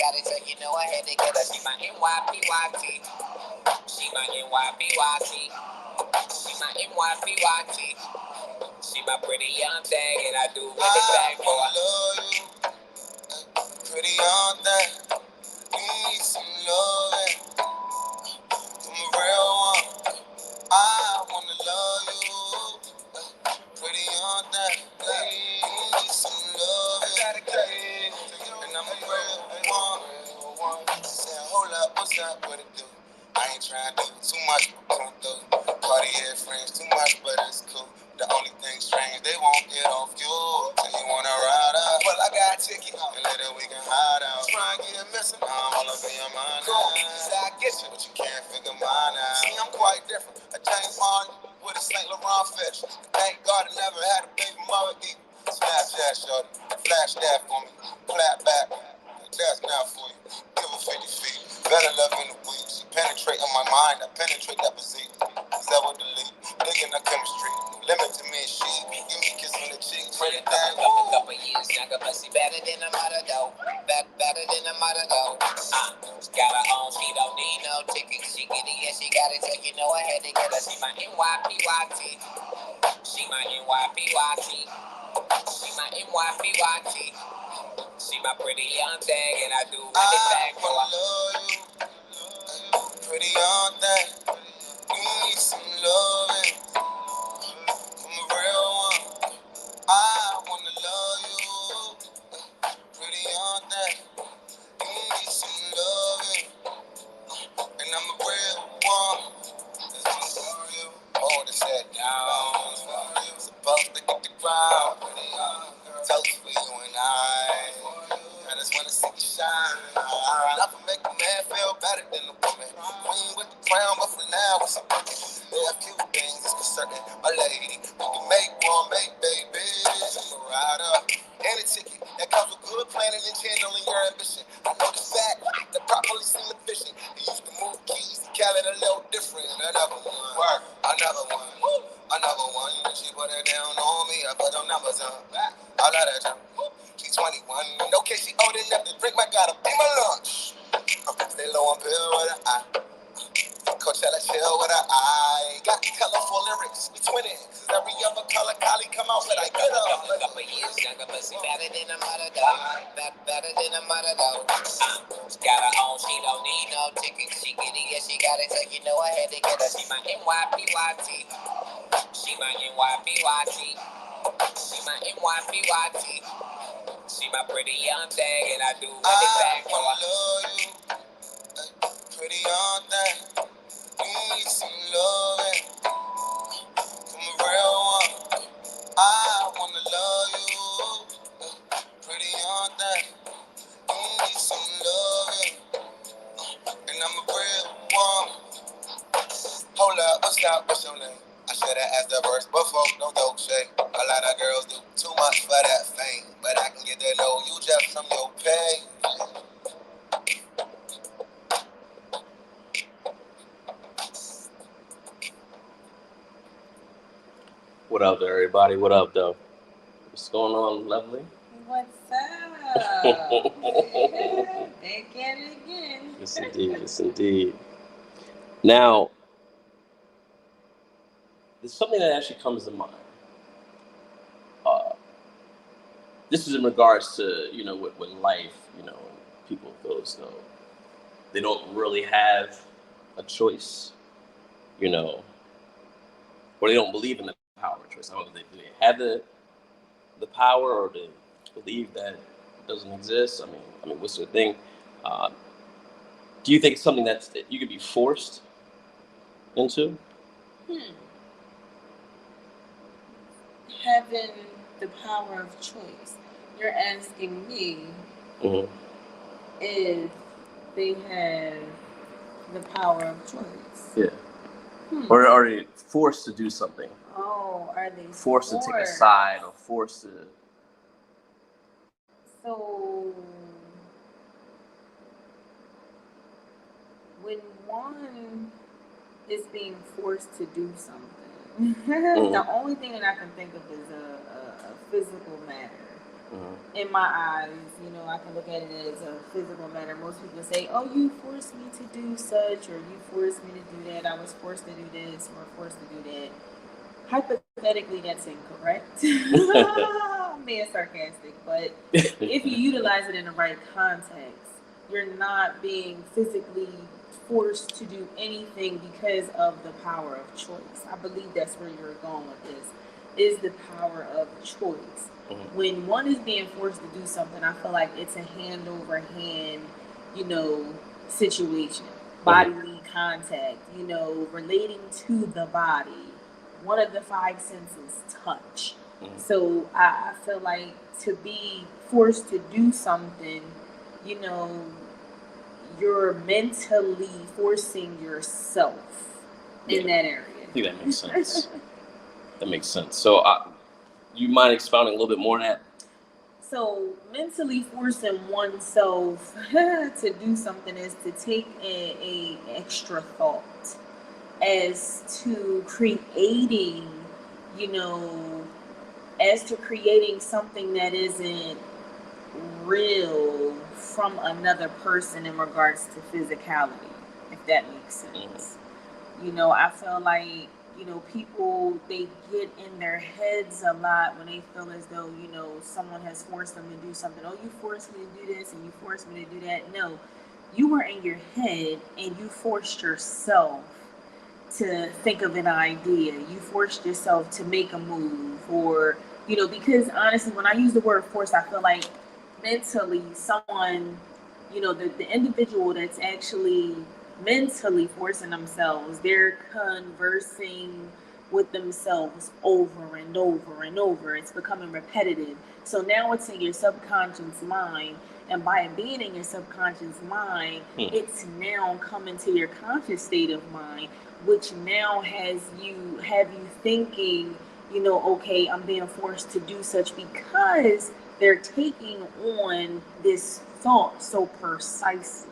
got it, so you know I had to get her. She my NYPYT. She my NYPYT. She my NYPYT. She my pretty young thing, and I do anything for her. I love you, pretty young thing. Need some loving from a real one. I wanna love you, pretty young thing. Need some loving, and I'm a real one. Say, hold up, what's up, what it do? I ain't trying to do too much, but come through. Cartier frames too much, but it's cool. The only thing strange, they won't get off you. So you wanna ride up? Well, I got a ticket, and later we can hide out. Try and get missing, I'm all up in your mind. Cool, I get you, but you can't figure mine out. See, I'm quite different. A James Bond with a St. Laurent fish. Thank God I never had a baby mother either. Snapchat shorty, flash that for me. Clap back, that's not for you. Give her 50 feet, better love in the week. She penetrate in my mind, I penetrate that physique. Zero delete, digging the chemistry. Limit to me, she give me a kiss on the cheek. Pretty thing, couple years younger, but she better than a mother though. Better than a mother though. She got her own, she don't need no ticket. She get it, yeah, she got it, so you know I had to get her. She my NYPYT. She my NYPYT. She my NYPYT. She my pretty young thing, and I do anything for her. I love you, pretty young thing. Need some loving from a real one. I wanna love you, pretty young thing. Need some loving, and I'm a real one. That's one for you. Hold this head down. Supposed to get the ground. Toast for you and I just wanna see you shine. Enough to make a man feel better than a woman. Queen with the crown, but for now it's a woman. There are a few things that's concerning my lady. We can make one, make babies. I'm a rider and a ticket that comes with good planning and channeling your ambition. I know the fact that properly seem efficient. He used to move keys to Cali a little different. Another one, work, another one, another one. She put it down on me, I put them numbers on. I love that jump. She's 21. No case she old enough to drink, I gotta pay my lunch. Stay low on bill with an eye. Coachella chill with an eye. Got colorful lyrics, we twinning. Cause every other color collie come out with I get up. Couple years younger, but she better than a mother though. Better than a mother though. She got her own, she don't need no ticket. She get it, yeah, she got it, so you know I had to get her. She my NYPYT. She my NYPYT. She my NYPYT. She my pretty young thing, and I do anything for her. I love you, pretty young thing. Need some loving from a real one. I wanna love you, pretty young thing. Need some loving, and I'm a real one. Hold up, what's your name? I should have asked the verse before, no dope shade. A lot of girls do too much for that fame, but I can get to know you just from your pay. What up, everybody? What up, though? What's going on, Lovely? What's up? Back at it again. Yes, indeed. Yes, indeed. Now, there's something that actually comes to mind. This is in regards to, when life, people feel as though they don't really have a choice, or they don't believe in the power of choice. I don't know if they have the power, or they believe that it doesn't exist. I mean, what's the thing? Do you think it's something that you could be forced into? Having the power of choice. You're asking me if they have the power of choice. Yeah. Or are they forced to do something? Oh, are they forced to take a side, or forced to? So when one is being forced to do something, the only thing that I can think of is a physical matter. In my eyes, I can look at it as a physical matter. Most people say, "Oh, you forced me to do such, or you forced me to do that. I was forced to do this, or forced to do that." Hypothetically, that's incorrect. I'm being sarcastic, but if you utilize it in the right context, you're not being physically forced to do anything because of the power of choice. I believe that's where you're going with this, is the power of choice. When one is being forced to do something, I feel like it's a hand over hand, situation, bodily contact, relating to the body. One of the five senses, touch. So I feel like to be forced to do something, you know, you're mentally forcing yourself in that area. I think that makes sense. That makes sense. So, you mind expounding a little bit more on that? So, mentally forcing oneself to do something is to take a extra thought as to creating, something that isn't real from another person in regards to physicality, if that makes sense. I feel like, people, they get in their heads a lot when they feel as though, someone has forced them to do something. Oh, you forced me to do this and you forced me to do that. No, you were in your head and you forced yourself to think of an idea. You forced yourself to make a move, or, because honestly, when I use the word force, I feel like mentally someone, the individual that's actually mentally forcing themselves, they're conversing with themselves over and over and over. It's becoming repetitive. So now it's in your subconscious mind. And by it being in your subconscious mind, it's now coming to your conscious state of mind, which now have you thinking, okay, I'm being forced to do such because they're taking on this thought so precisely.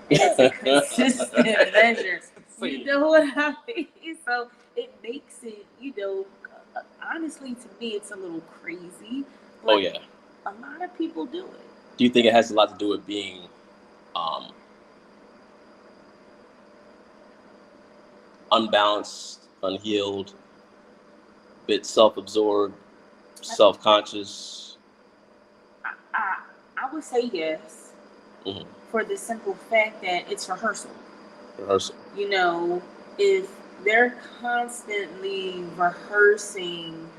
And it's a consistent measure. You know what I mean? So it makes it, honestly, to me, it's a little crazy. But a lot of people do it. Do you think it has a lot to do with being unbalanced, unhealed, bit self-absorbed, self-conscious? I would say yes, for the simple fact that it's rehearsal. If they're constantly rehearsing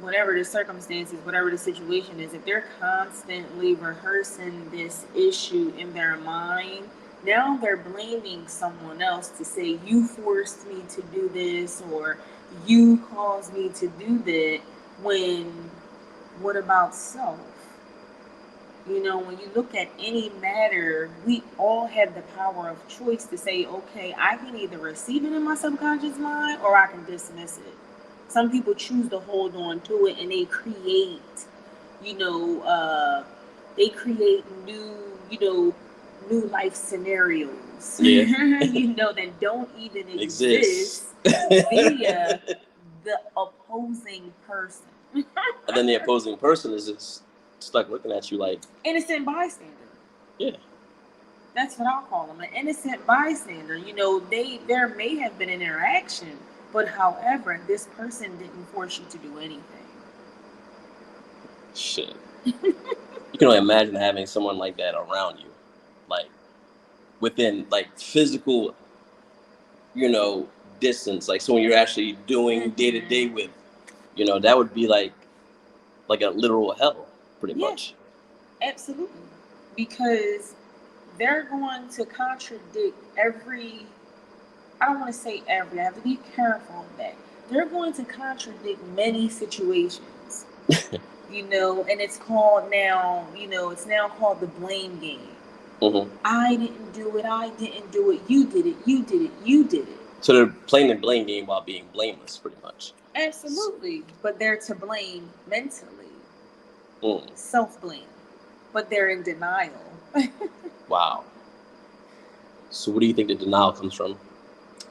whatever the circumstances, whatever the situation is, if they're constantly rehearsing this issue in their mind, now they're blaming someone else to say, you forced me to do this, or you caused me to do that, when what about self? When you look at any matter, we all have the power of choice to say, okay, I can either receive it in my subconscious mind or I can dismiss it. Some people choose to hold on to it, and they create, new life scenarios, that don't even exist via the opposing person. And then the opposing person is just stuck looking at you like innocent bystander. Yeah. That's what I'll call them, an innocent bystander. There may have been an interaction, but however, this person didn't force you to do anything. Shit. You can only imagine having someone like that around you, like within physical, distance. Like someone you're actually doing day to day with, that would be like a literal hell, pretty much. Absolutely, because they're going to contradict every. I don't want to say every. I have to be careful of that. They're going to contradict many situations, and it's called now. It's now called the blame game. I didn't do it. I didn't do it. You did it. You did it. You did it. So they're playing the blame game while being blameless, pretty much. Absolutely, but they're to blame mentally. Self-blame, but they're in denial. Wow. So what do you think the denial comes from?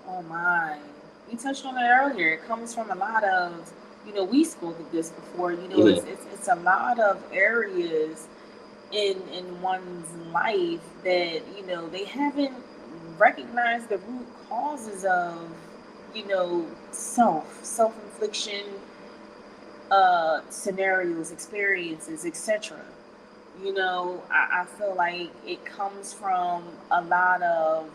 Oh my, we touched on it earlier. It comes from a lot of we spoke of this before. Mm-hmm. It's a lot of areas in one's life that they haven't recognized the root causes of self-infliction scenarios, experiences, etc. I feel like it comes from a lot of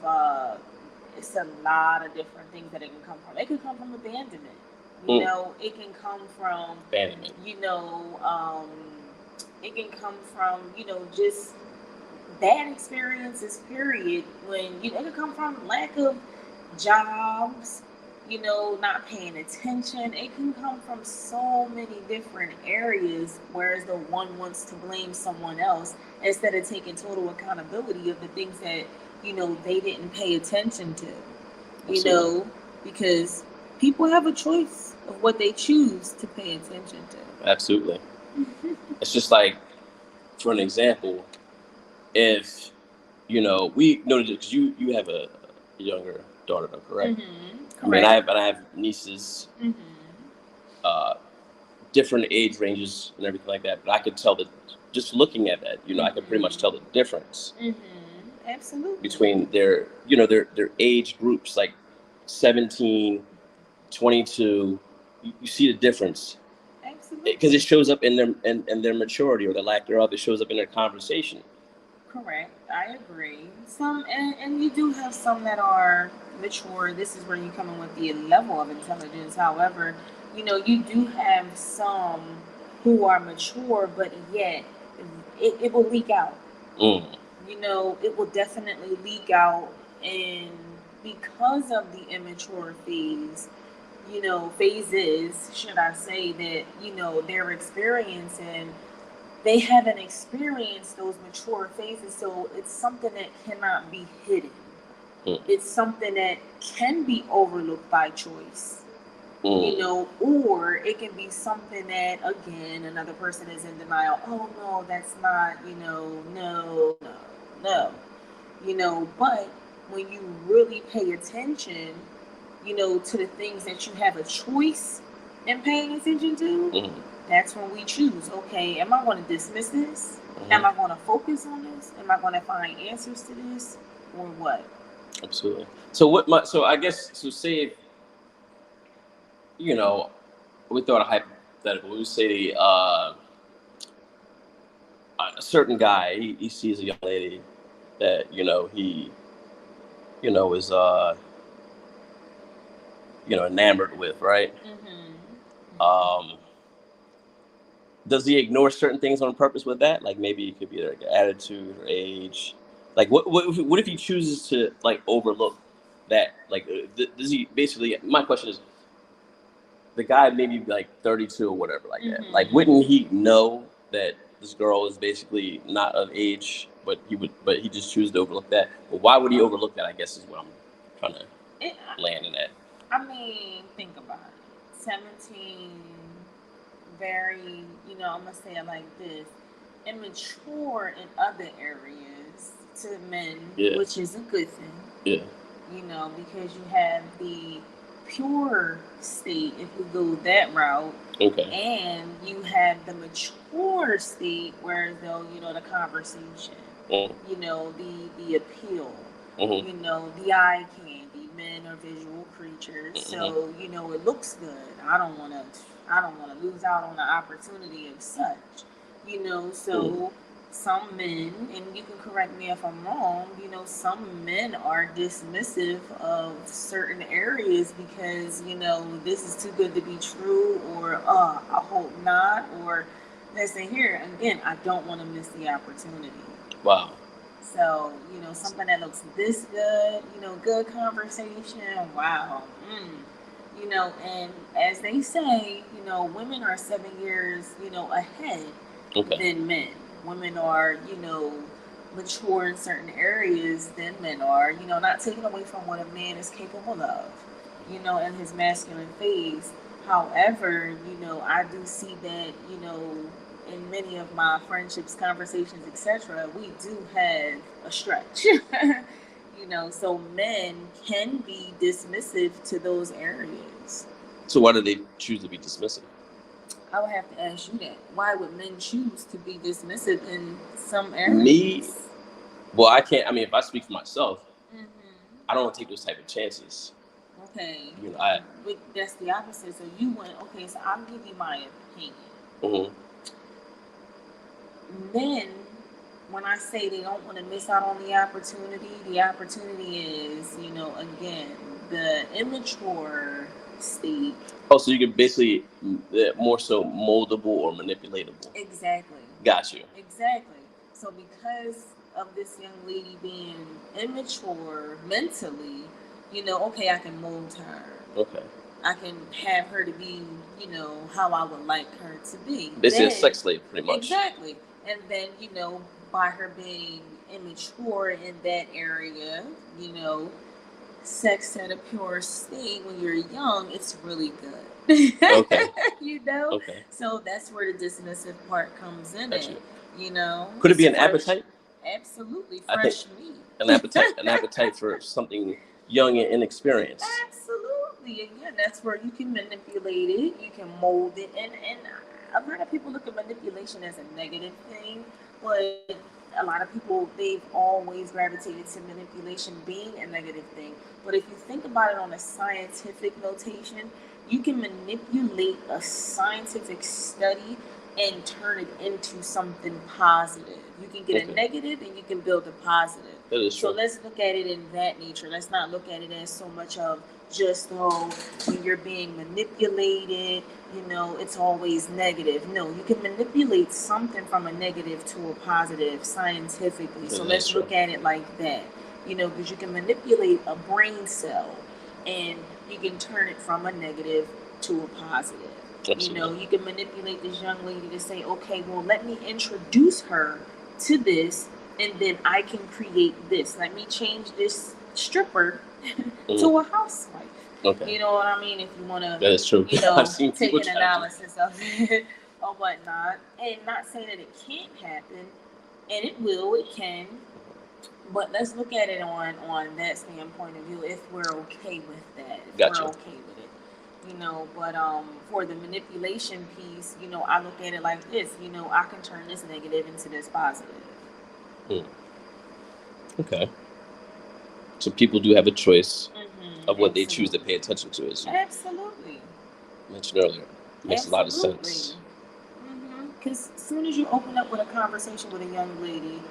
it's a lot of different things that it can come from. It can come from abandonment. It can come from Abandonment. It can come from just bad experiences. Period. When it can come from lack of jobs. Not paying attention. It can come from so many different areas, whereas the one wants to blame someone else instead of taking total accountability of the things that they didn't pay attention to. Absolutely. Because people have a choice of what they choose to pay attention to. Absolutely. It's just like, for an example, if we know because you have a younger daughter, though, correct? Correct. I mean, I have nieces, different age ranges and everything like that. But I could tell that just looking at that, I could pretty much tell the difference Absolutely. between their age groups, like 17, 22. You see the difference. Absolutely. Because it shows up in their maturity or the lack thereof. It shows up in their conversation. Correct. I agree. Some and you do have some that are mature. This is where you come in with the level of intelligence. However, you do have some who are mature, but yet it will leak out. It will definitely leak out, and because of the immature phases, should I say, that they're experiencing. They haven't experienced those mature phases, so it's something that cannot be hidden. It's something that can be overlooked by choice, or it can be something that, again, another person is in denial. Oh, no, that's not, no. But when you really pay attention, to the things that you have a choice in paying attention to, that's when we choose. Okay, am I going to dismiss this? Am I going to focus on this? Am I going to find answers to this, or what? Absolutely. So I guess, so say if, we throw out a hypothetical. We say a certain guy, he sees a young lady that he is enamored with, right? Does he ignore certain things on purpose with that? Like, maybe it could be like attitude or age. Like, what if he chooses to, like, overlook that? Like, does he basically? My question is, the guy maybe like 32 or whatever, like that. Like, wouldn't he know that this girl is basically not of age, but he just chooses to overlook that? But why would he overlook that? I guess is what I'm trying to land in that. I mean, think about it. 17, very, I'm gonna say it like this: immature in other areas to men, which is a good thing. Yeah. Because you have the pure state, if we go that route. Okay. And you have the mature state, where though the conversation, the appeal, the eye candy. Men are visual creatures, so it looks good. I don't want to lose out on the opportunity of such. So some men, and you can correct me if I'm wrong, some men are dismissive of certain areas because, this is too good to be true, or I hope not, or listen here, again, I don't want to miss the opportunity. Wow. So, something that looks this good, good conversation, wow. And as they say, women are 7 years, ahead than men. Women are, mature in certain areas than men are, not taking away from what a man is capable of, in his masculine phase. However, I do see that, in many of my friendships, conversations, etc., we do have a stretch. So men can be dismissive to those areas. So why do they choose to be dismissive? I would have to ask you that. Why would men choose to be dismissive in some areas? Me? Well, I can't. I mean, if I speak for myself, Mm-hmm. I don't take those type of chances. Okay. You know, But that's the opposite. So you went, okay, so I'll give you my opinion. Mm-hmm. Men, when I say they don't want to miss out on the opportunity is, you know, again, the immature state. Oh, so you can basically more so moldable or manipulatable. Exactly. Got you. Exactly. So because of this young lady being immature mentally, you know, okay, I can mold her. Okay. I can have her to be, you know, how I would like her to be. Basically a sex slave, pretty much. Exactly. And then, you know, by her being immature in that area, you know, sex at a pure state when you're young, it's really good. Okay. You know? Okay. So that's where the dismissive part comes in it. You know? Could it be an fresh, appetite? Absolutely. Fresh meat. An appetite for something young and inexperienced. Absolutely. Again, that's where you can manipulate it, you can mold it, and a lot of people look at manipulation as a negative thing, but a lot of people, they've always gravitated to manipulation being a negative thing. But if you think about it on a scientific notation, you can manipulate a scientific study and turn it into something positive. You can get a negative and you can build a positive. That is true. So let's look at it in that nature. Let's not look at it as so much of just, oh, when you're being manipulated, you know, it's always negative. No, you can manipulate something from a negative to a positive scientifically. So let's look at it like that. You know, because you can manipulate a brain cell and you can turn it from a negative to a positive. Absolutely. You know, you can manipulate this young lady to say, okay, well, let me introduce her to this, and then I can create this. Let me change this stripper to a housewife. Okay. You know what I mean? If you want to, that is true. You know, take an analysis of it or whatnot, and not saying that it can't happen, and it will, it can. But let's look at it on that standpoint of view. If we're okay with that, if we're okay with it. You know, but for the manipulation piece, you know, I look at it like this. You know, I can turn this negative into this positive. Okay. So people do have a choice of what they choose to pay attention to, as you mentioned earlier. Makes a lot of sense. Because as soon as you open up with a conversation with a young lady,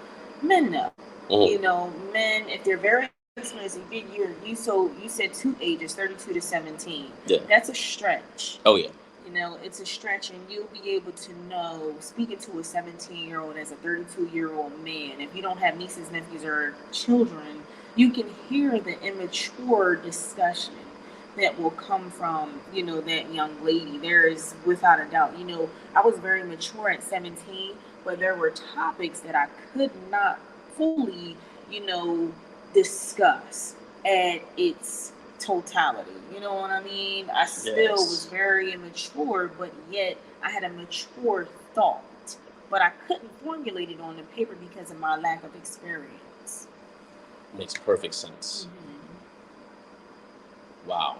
men know. You know, men, if they're very expensive, you said 2 ages, 32 to 17. Yeah. That's a stretch. Oh, yeah. You know, it's a stretch, and you'll be able to know, speaking to a 17-year-old as a 32-year-old man, if you don't have nieces, nephews, or children, you can hear the immature discussion that will come from, you know, that young lady. There is, without a doubt, you know, I was very mature at 17, but there were topics that I could not fully, you know, discuss at its totality. You know what I mean? I still was very immature, but yet I had a mature thought, but I couldn't formulate it on the paper because of my lack of experience. Makes perfect sense. Wow.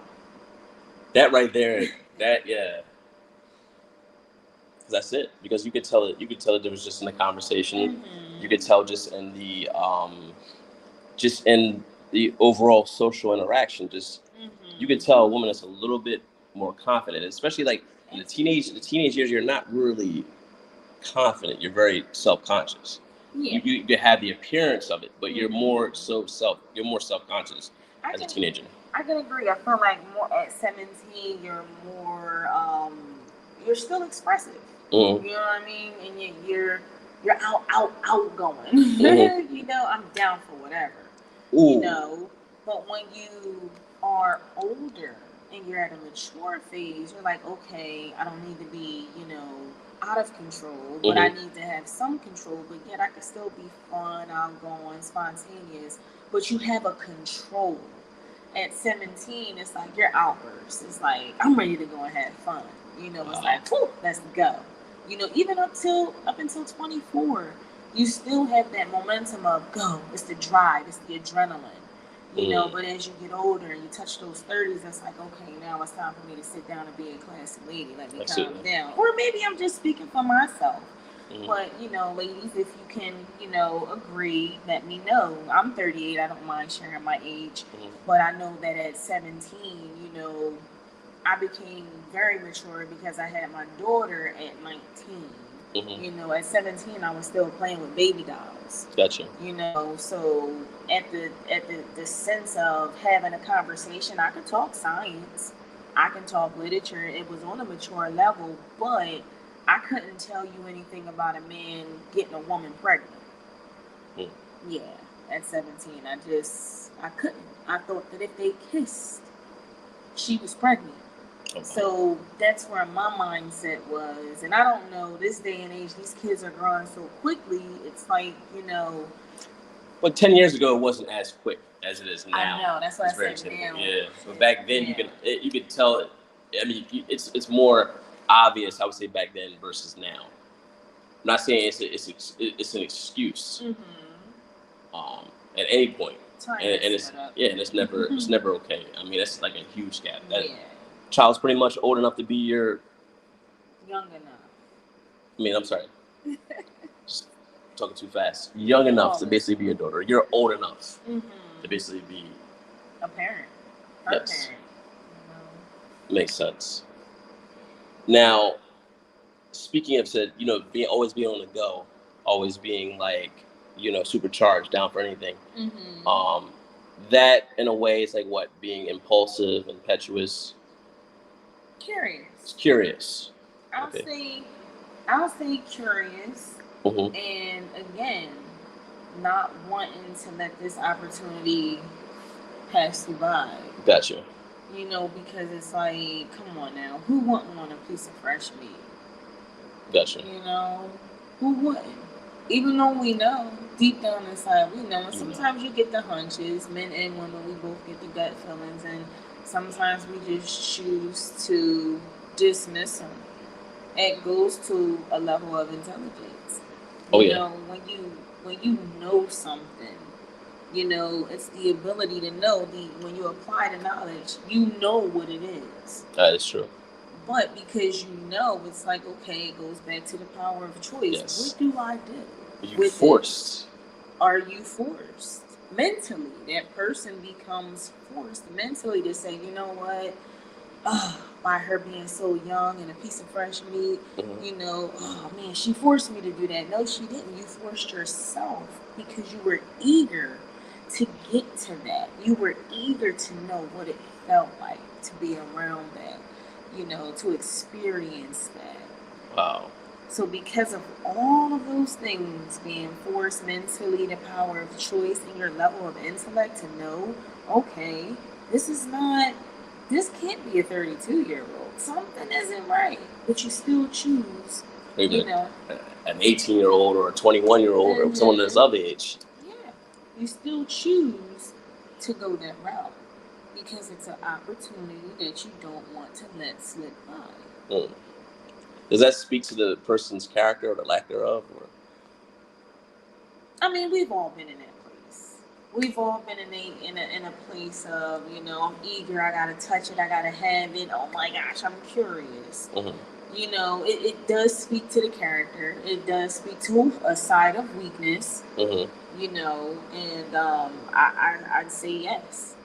That right there, that's it. Because you could tell it. You could tell the difference just in the conversation. You could tell just in the overall social interaction. Just you could tell a woman that's a little bit more confident, especially like in the teenage years. You're not really confident. You're very self-conscious. Yeah. You have the appearance of it, but you're more self-conscious as a teenager. I can agree. I feel like more at 17, you're more you're still expressive. You know what I mean? And you're outgoing. You know, I'm down for whatever. You know, but when you are older and you're at a mature phase, you're like, okay, I don't need to be, you know, out of control, but I need to have some control, but yet I can still be fun, outgoing, spontaneous, but you have a control. At 17, it's like your outburst. It's like, I'm ready to go and have fun. You know, it's like, whew, let's go. You know, even up until 24, you still have that momentum of go. It's the drive. It's the adrenaline. You know, but as you get older and you touch those 30s, it's like, okay, now it's time for me to sit down and be a classy lady. Let me calm down. Or maybe I'm just speaking for myself. But, you know, ladies, if you can, you know, agree, let me know. I'm 38. I don't mind sharing my age. But I know that at 17, you know, I became very mature because I had my daughter at 19. You know, at 17, I was still playing with baby dolls. Gotcha. You know, so at the sense of having a conversation, I could talk science, I can talk literature. It was on a mature level, but I couldn't tell you anything about a man getting a woman pregnant. Yeah, at 17, I couldn't. I thought that if they kissed, she was pregnant. So that's where my mindset was. And I don't know, this day and age, these kids are growing so quickly. It's like, you know. But 10 years ago, it wasn't as quick as it is now. I know, that's what I said now. Yeah, but back then, you could tell it. I mean, it's more obvious, I would say, back then versus now. I'm not saying it's an excuse at any point. And it's never okay. I mean, that's like a huge gap. That child's pretty much old enough to be your young enough. I mean, I'm sorry. Just talking too fast. Young enough to basically be your daughter. You're old enough to basically be a parent. Yes. Makes sense. Now, speaking of said, you know, always being on the go, always being like, you know, supercharged, down for anything. That in a way is like what, being impulsive, impetuous, curious. I'll say curious, and again, not wanting to let this opportunity pass you by. Gotcha. You know, because it's like, come on now, who wouldn't want a piece of fresh meat? Gotcha. You know, who wouldn't? Even though we know, deep down inside, we know. And sometimes you get the hunches, men and women, we both get the gut feelings, and sometimes we just choose to dismiss them. It goes to a level of intelligence. You know, when you know something, you know, it's the ability to know. When you apply the knowledge, you know what it is. That is true. But because you know, it's like, okay, it goes back to the power of choice. Yes. What do I do? Are you forced? Are you forced? Mentally, that person becomes forced mentally to say, you know what? By her being so young and a piece of fresh meat, you know, oh man, she forced me to do that. No, she didn't. You forced yourself because you were eager to get to that. You were eager to know what it felt like to be around that, you know, to experience that. Wow. So because of all of those things, being forced mentally, the power of choice, and your level of intellect to know, okay, this can't be a 32-year-old. Something isn't right. But you still choose, maybe you know, an 18-year-old or a 21-year-old or someone that's of age. Yeah. You still choose to go that route because it's an opportunity that you don't want to let slip by. Does that speak to the person's character or the lack thereof? Or? I mean, we've all been in that place. We've all been in a place of, you know, I'm eager, I gotta touch it, I gotta have it. Oh my gosh, I'm curious. You know, it does speak to the character. It does speak to a side of weakness. You know, and I'd say yes.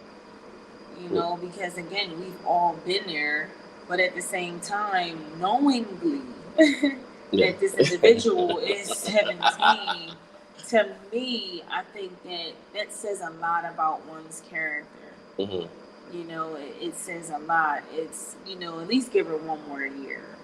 You know, because again, we've all been there. But at the same time, knowingly that this individual is 17, to me, I think that says a lot about one's character. You know, it says a lot. It's, you know, at least give her one more year.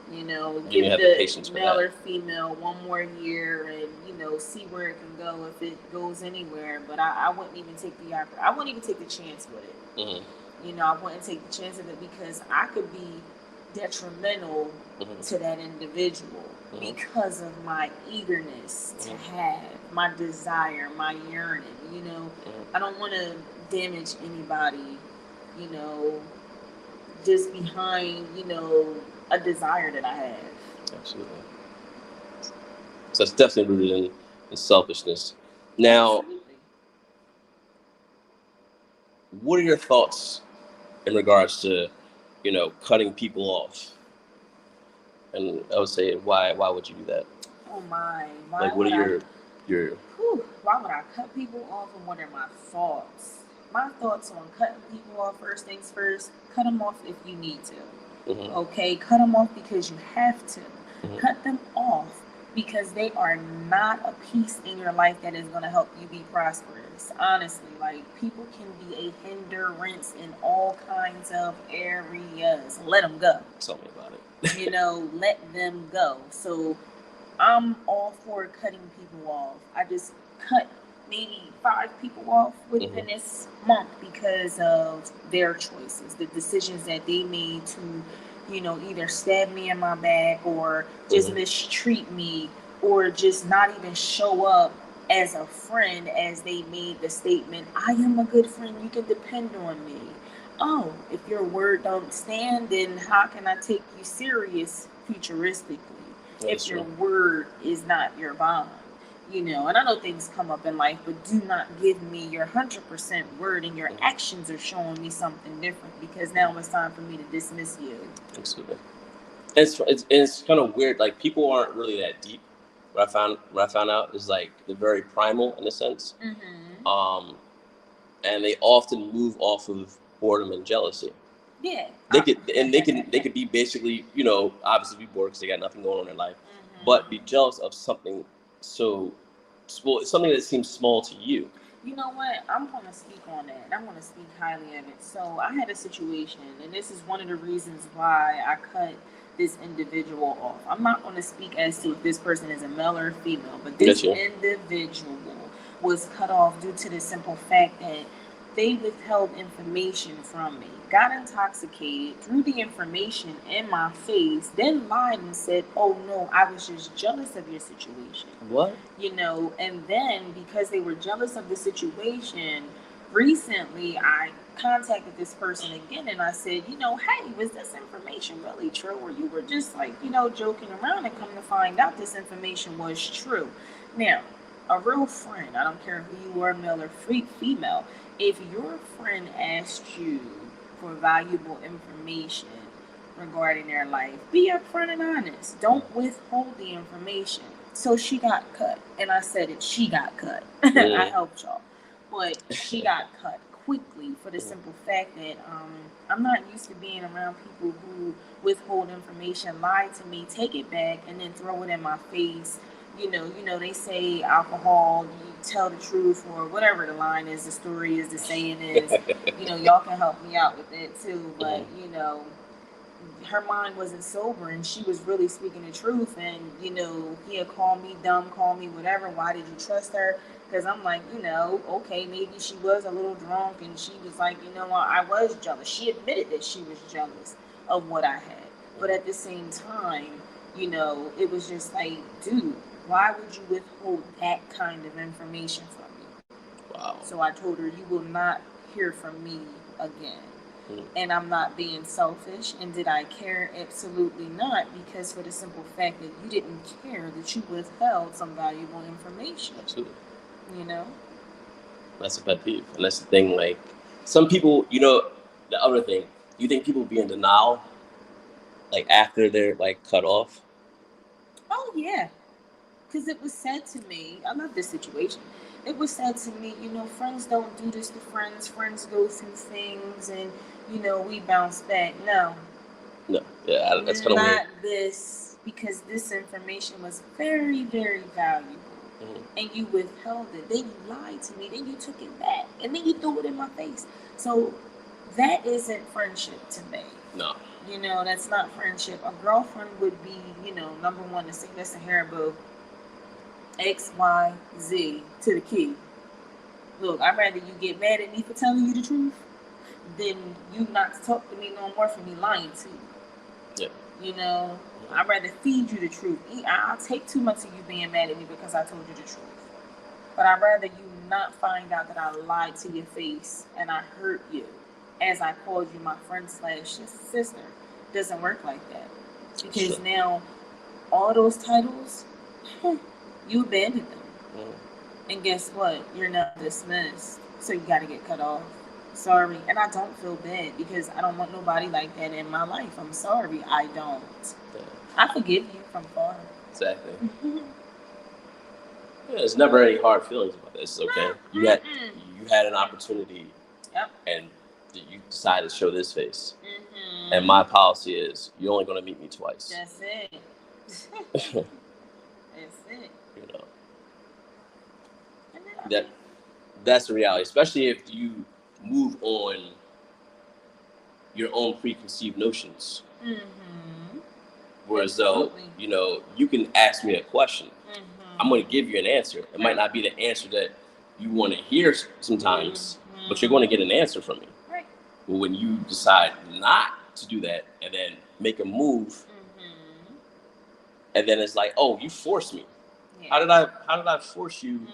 You know, give the male or female one more year and, you know, see where it can go if it goes anywhere. But I wouldn't even take the chance with it. You know, I wouldn't take the chance of it because I could be detrimental to that individual because of my eagerness to have, my desire, my yearning. You know, I don't want to damage anybody, you know, just behind, you know, a desire that I have. Absolutely. So it's definitely rooted in selfishness. Now, what are your thoughts in regards to, cutting people off? And I would say, why would you do that? Oh my! Why Like, what would are your Why would I cut people off, and what are my thoughts? My thoughts on cutting people off. First things first, cut them off if you need to. mm-hmm. Okay, cut them off because you have to. Mm-hmm. Cut them off because they are not a piece in your life that is going to help you be prosperous. Honestly, like, people can be a hindrance in all kinds of areas. Let them go. Tell me about it. Let them go. So I'm all for cutting people off. I just cut maybe 5 people off within this month because of their choices, the decisions that they made to, either stab me in my back or just mistreat me or just not even show up as a friend, as they made the statement, I am a good friend, you can depend on me. Oh, if your word don't stand, then how can I take you serious futuristically? If your word is not your bond, and I know things come up in life, but do not give me your 100% word and your actions are showing me something different, because now it's time for me to dismiss you. Absolutely. It's kind of weird. Like, people aren't really that deep. What I found out is, like, they're very primal in a sense. And they often move off of boredom and jealousy. Yeah. They could be basically, obviously be bored because they got nothing going on in their life, but be jealous of something so small, something that seems small to you. You know what? I'm going to speak on that. I'm going to speak highly of it. So I had a situation, and this is one of the reasons why I cut this individual off. I'm not going to speak as to if this person is a male or female, but this individual was cut off due to the simple fact that they withheld information from me, got intoxicated, threw the information in my face, then lied and said, oh no, I was just jealous of your situation. What? And then because they were jealous of the situation, recently I contacted this person again and I said, hey, was this information really true? Or you were just joking around, and come to find out this information was true. Now, a real friend, I don't care who you are, male or female, if your friend asked you for valuable information regarding their life, be upfront and honest. Don't withhold the information. So she got cut. And I said it, she got cut. I helped y'all. But she got cut quickly for the simple fact that I'm not used to being around people who withhold information, lie to me, take it back, and then throw it in my face. They say alcohol, you tell the truth, or whatever the line is, the story is, the saying is, y'all can help me out with it too. But, her mind wasn't sober and she was really speaking the truth. And, he had called me dumb, called me whatever. Why did you trust her? Because I'm like, okay, maybe she was a little drunk and she was like, I was jealous. She admitted that she was jealous of what I had. But at the same time, it was just like, dude, why would you withhold that kind of information from me? Wow. So I told her, you will not hear from me again. And I'm not being selfish. And did I care? Absolutely not. Because for the simple fact that you didn't care that you withheld some valuable information. Absolutely. That's a pet peeve. And that's the thing, like, some people, the other thing, you think people be in denial, like, after they're, like, cut off? Oh, yeah. Because it was said to me, I love this situation. It was said to me, friends don't do this to friends. Friends go through things and, we bounce back. No. Yeah, that's kind of weird. Not this, because this information was very, very valuable. And you withheld it. Then you lied to me. Then you took it back. And then you threw it in my face. So that isn't friendship to me. No. That's not friendship. A girlfriend would be, number one, to say, listen here, boo. X, Y, Z to the key. Look, I'd rather you get mad at me for telling you the truth than you not to talk to me no more for me lying to you. Yeah. I'd rather feed you the truth. I'll take 2 months of you being mad at me because I told you the truth. But I'd rather you not find out that I lied to your face and I hurt you as I called you my friend / sister. It doesn't work like that. Because now all those titles, you abandoned them. And guess what? You're now dismissed. So you got to get cut off. Sorry. And I don't feel bad because I don't want nobody like that in my life. I'm sorry. I don't. Yeah. I forgive you from far. Exactly. Yeah, there's never any hard feelings about this. Okay, you had an opportunity, Yep. and you decided to show this face. Mm-hmm. And my policy is, you're only going to meet me twice. That's it. That's it. You know, And then, that's the reality, especially if you move on your own preconceived notions. Mm-hmm. Whereas though, you know, you can ask me a question. I'm going to give you an answer. It might not be the answer that you want to hear sometimes, but you're going to get an answer from me. Right. But when you decide not to do that and then make a move, and then it's like, oh, you forced me. Yeah. How did I force you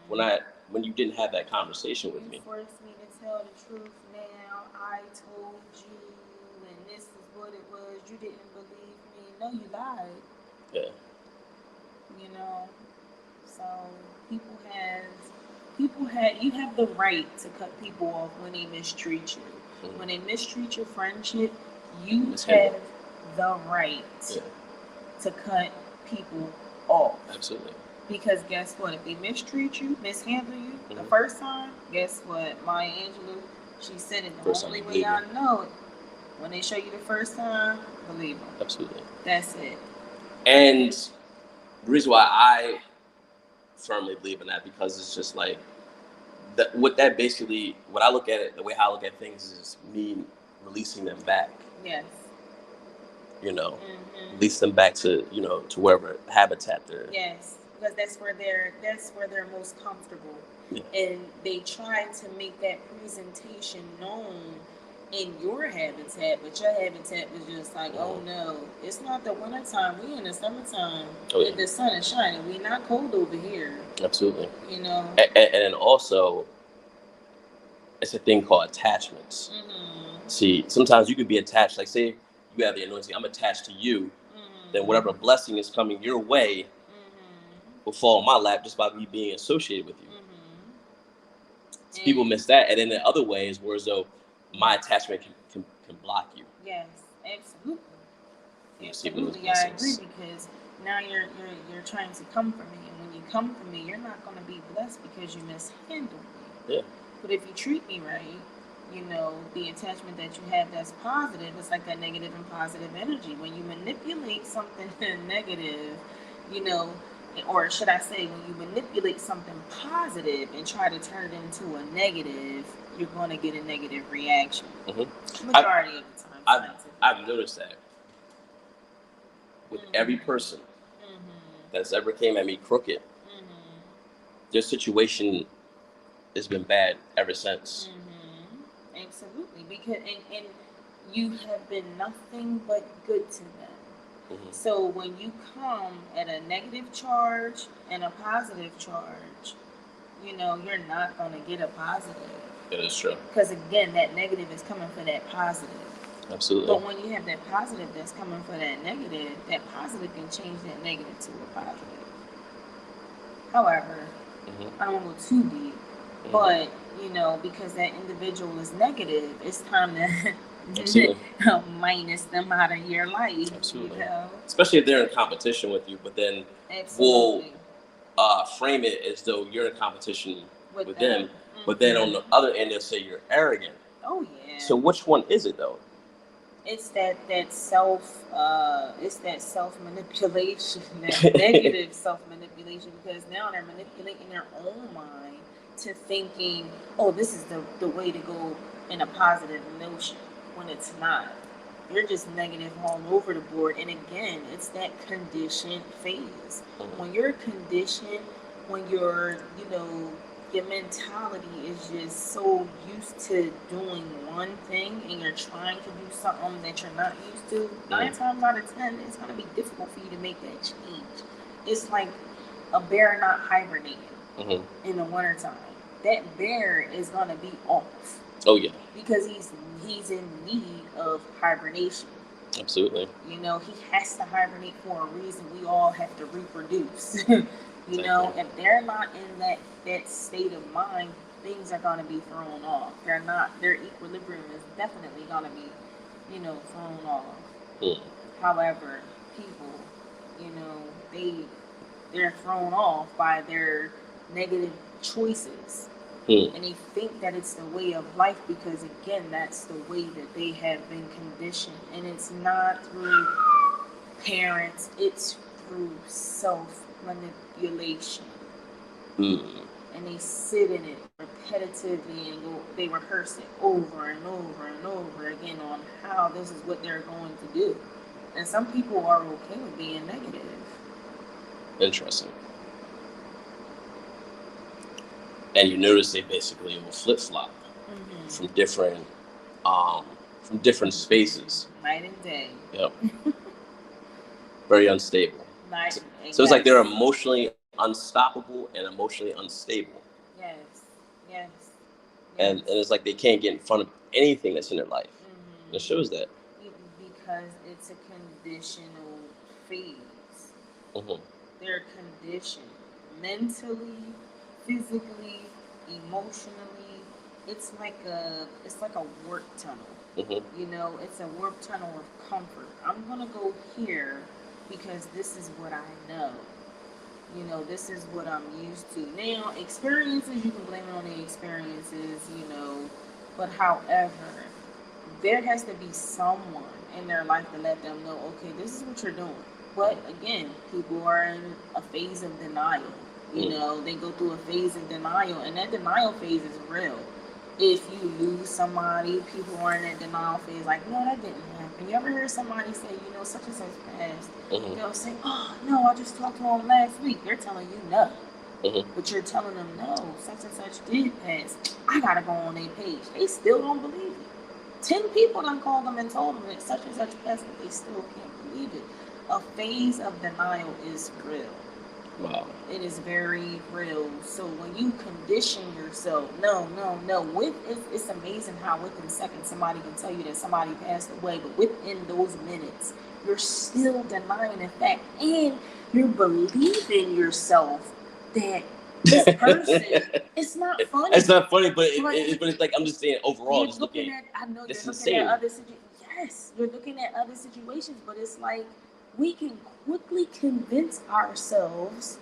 when you didn't have that conversation with me? You forced me to tell the truth now. I told you, and this is what it was. You didn't believe me. No, you lied. Yeah. You know, so you have the right to cut people off when they mistreat you. When they mistreat your friendship, you have the right to cut people off. Absolutely. Because guess what? If they mistreat you, mishandle you the first time, guess what? Maya Angelou, she said it the only way I know it. When they show you the first time, believe them. Absolutely. That's it. And the reason why I firmly believe in that, because it's just like what I look at it, the way I look at things is me releasing them back. Yes. You know, release them back to, you know, to wherever habitat they're. Yes, because that's where they're most comfortable. Yeah. And they try to make that presentation known in your habitat, but your habitat was just like, oh no, it's not the wintertime, we in the summertime. Oh, yeah. The sun is shining, we not cold over here. Absolutely. You know. And then it's a thing called attachments. See, sometimes you could be attached, like say you have the anointing, I'm attached to you, then whatever blessing is coming your way will fall in my lap just by me being associated with you. So people miss that. And then the other way is where as though my attachment can block you. Yes, absolutely. Absolutely, I agree, because now you're trying to come for me, and when you come for me, you're not going to be blessed because you mishandled me. Yeah. But if you treat me right, you know, the attachment that you have that's positive, it's like that negative and positive energy. When you manipulate something negative, you know, or should I say, when you manipulate something positive and try to turn it into a negative, you're going to get a negative reaction. Majority of the time. I've noticed that with every person that's ever came at me crooked, their situation has been bad ever since. Absolutely, because and you have been nothing but good to them. So when you come at a negative charge and a positive charge, you know, you're not going to get a positive. It is true. Because again, that negative is coming for that positive. Absolutely. But when you have that positive that's coming for that negative, that positive can change that negative to a positive. However, I don't want to go too deep, but, you know, because that individual is negative, it's time to minus them out of your life. Absolutely. You know? Especially if they're in competition with you, but then we'll frame it as though you're in competition with them. But then on the other end, they'll say you're arrogant. Oh, yeah. So which one is it, though? It's that self manipulation, that negative self manipulation, because now they're manipulating their own mind to thinking, oh, this is the way to go in a positive notion, when it's not. You're just negative all over the board. And again, it's that conditioned phase. When you're conditioned, when you're, you know, your mentality is just so used to doing one thing and you're trying to do something that you're not used to, 9 times out of 10, it's going to be difficult for you to make that change. It's like a bear not hibernating in the wintertime. That bear is going to be off. Oh, yeah. Because he's in need of hibernation. Absolutely. You know, he has to hibernate for a reason. We all have to reproduce. You know, if they're not in that state of mind, things are going to be thrown off. Their equilibrium is definitely going to be, thrown off. Mm. However, people, they're thrown off by their negative choices. And they think that it's the way of life because, again, that's the way that they have been conditioned. And it's not through parents, it's through self-manipulation. And they sit in it repetitively and they rehearse it over and over and over again on how this is what they're going to do. And some people are okay with being negative. Interesting. And you notice they basically will flip-flop from different spaces. Night and day. Yep. Very unstable. So it's like they're emotionally unstoppable and emotionally unstable. Yes. And it's like they can't get in front of anything that's in their life. And it shows that. Because it's a conditional phase. They're conditioned mentally, physically, emotionally. It's like a warp tunnel. It's a warp tunnel of comfort. I'm gonna go here because this is what I know. This is what I'm used to. Now, experiences, you can blame it on the experiences, but however, there has to be someone in their life to let them know, okay, this is what you're doing. But again, people are in a phase of denial. They go through a phase of denial, and that denial phase is real. If you lose somebody, people are in that denial phase, like, no, that didn't happen. You ever hear somebody say, such and such passed? They'll say, oh, no, I just talked to him last week. They're telling you no. But you're telling them, no, such and such did pass. I got to go on their page. They still don't believe it. 10 people done called them and told them that such and such passed, but they still can't believe it. A phase of denial is real. Wow. It is very real. So when you condition yourself, no, it's amazing how within seconds somebody can tell you that somebody passed away, but within those minutes, you're still denying the fact, and you're believing yourself that this person, it's not funny. It's not funny, but it's like, I'm just saying overall, you're just looking at other situations. Yes, you're looking at other situations, but it's like we can quickly convince ourselves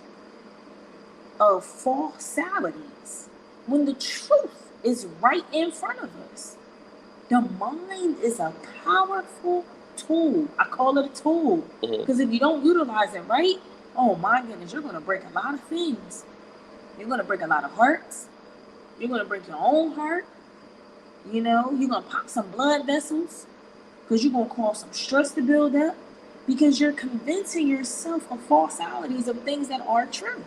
of falsities when the truth is right in front of us. The mind is a powerful tool. I call it a tool because if you don't utilize it right, oh my goodness, you're going to break a lot of things. You're going to break a lot of hearts. You're going to break your own heart. You're going to pop some blood vessels because you're going to cause some stress to build up because you're convincing yourself of falsities of things that are true.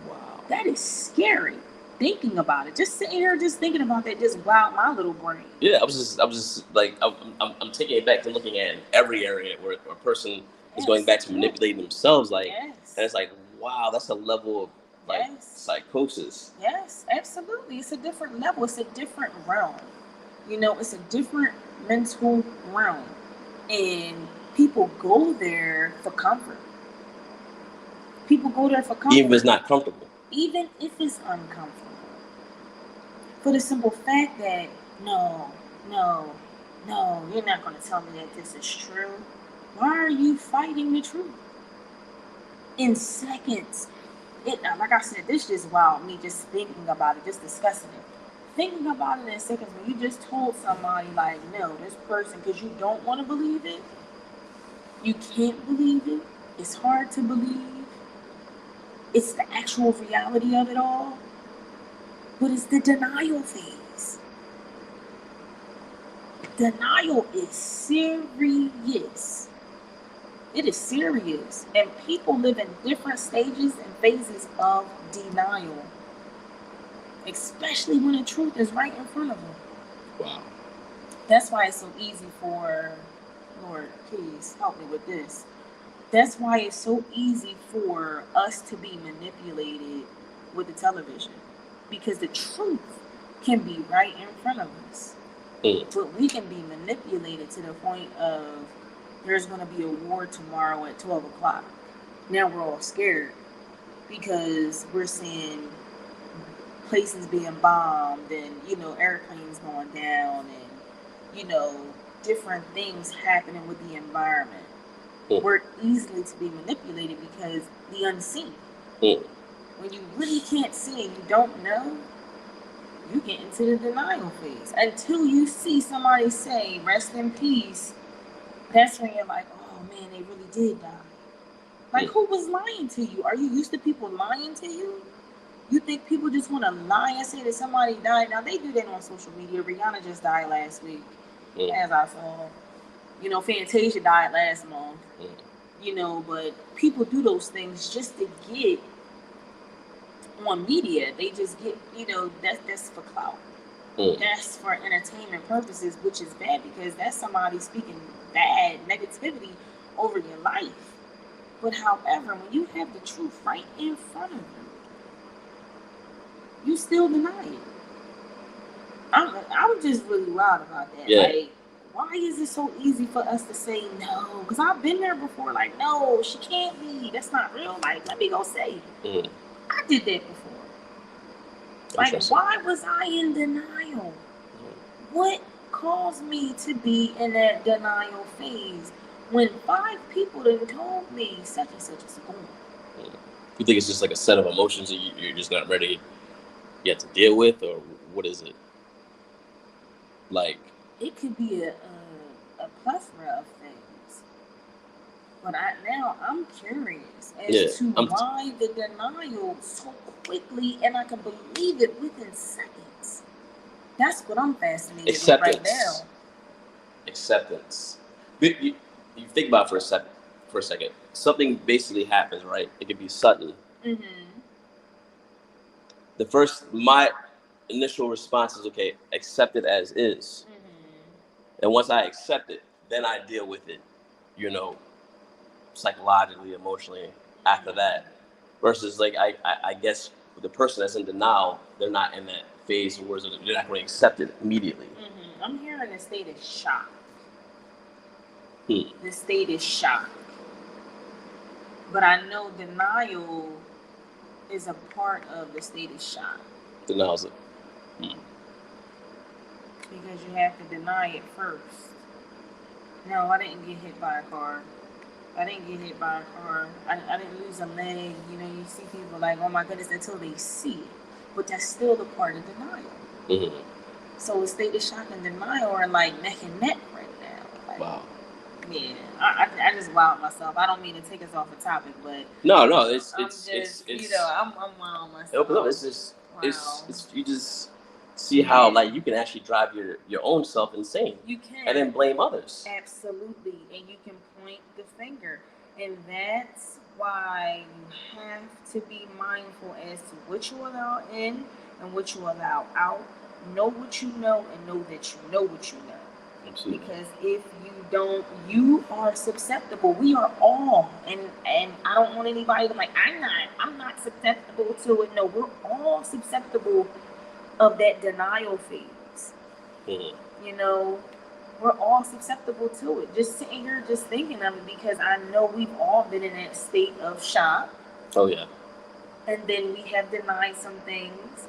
Wow. That is scary. Thinking about it, just sitting here, just thinking about that, just wowed my little brain. Yeah, I was just like, I'm taking it back to looking at every area where a person is going back to manipulating themselves, like, and it's like, wow, that's a level of psychosis. Yes, absolutely. It's a different level. It's a different realm. It's a different mental realm, and people go there for comfort. People go there for comfort, even if it's not comfortable. Even if it's uncomfortable. For the simple fact that, no, you're not going to tell me that this is true. Why are you fighting the truth? In seconds. Like I said, this just wowed me just thinking about it, just discussing it. Thinking about it in seconds when you just told somebody, like, no, this person, because you don't want to believe it. You can't believe it. It's hard to believe. It's the actual reality of it all. But it's the denial phase. Denial is serious. It is serious. And people live in different stages and phases of denial. Especially when the truth is right in front of them. Wow. That's why it's so easy for, Lord, please help me with this. That's why it's so easy for us to be manipulated with the television. Because the truth can be right in front of us. But we can be manipulated to the point of there's going to be a war tomorrow at 12 o'clock. Now we're all scared because we're seeing places being bombed and, airplanes going down and, different things happening with the environment. We're easily to be manipulated because the unseen. When you really can't see and you don't know, you get into the denial phase. Until you see somebody say, rest in peace, that's when you're like, oh man, they really did die. Like, who was lying to you? Are you used to people lying to you? You think people just want to lie and say that somebody died? Now, they do that on social media. Rihanna just died last week, as I saw. Fantasia died last month. But people do those things just to get on media. They just get, that's for clout. That's for entertainment purposes, which is bad because that's somebody speaking bad negativity over your life. But however, when you have the truth right in front of you, you still deny it. I'm just really wild about that. Yeah. Like, why is it so easy for us to say no? Because I've been there before. Like, no, she can't be. That's not real. Like, let me go say. I did that before. Like, why was I in denial? What caused me to be in that denial phase when 5 people done told me such and such is going? You think it's just like a set of emotions that you're just not ready yet to deal with, or what is it? Like, it could be a plethora of things. But I'm curious as to why the denial so quickly, and I can believe it within seconds. That's what I'm fascinated with right now. Acceptance. You think about it for a second. Something basically happens, right? It could be sudden. My initial response is, okay, accept it as is. And once I accept it, then I deal with it, psychologically, emotionally after that. Versus, like, I guess the person that's in denial, they're not in that phase where they're not going to accept it immediately. I'm hearing the state is shock. The state is shock. But I know denial is a part of the state of shock. Denial's it. Because you have to deny it first. No, I didn't get hit by a car. I didn't lose a leg. You see people like, oh my goodness, until they see it. But that's still the part of denial. So a state of shock and denial are like neck and neck right now. Like, wow. Yeah, I just wowed myself. I don't mean to take us off the topic, but no, it's I'm wild myself. No, it's just it's you just see how, like, you can actually drive your own self insane. You can, and then blame others. Absolutely, and you can point the finger, and that's why you have to be mindful as to what you allow in and what you allow out. Know what you know, and know that you know what you know. Absolutely. Because if you don't, you are susceptible. We are all, and I don't want anybody to I'm not susceptible to it. No, we're all susceptible of that denial phase. We're all susceptible to it. Just sitting here, just thinking of it, because I know we've all been in that state of shock. Oh yeah. And then we have denied some things,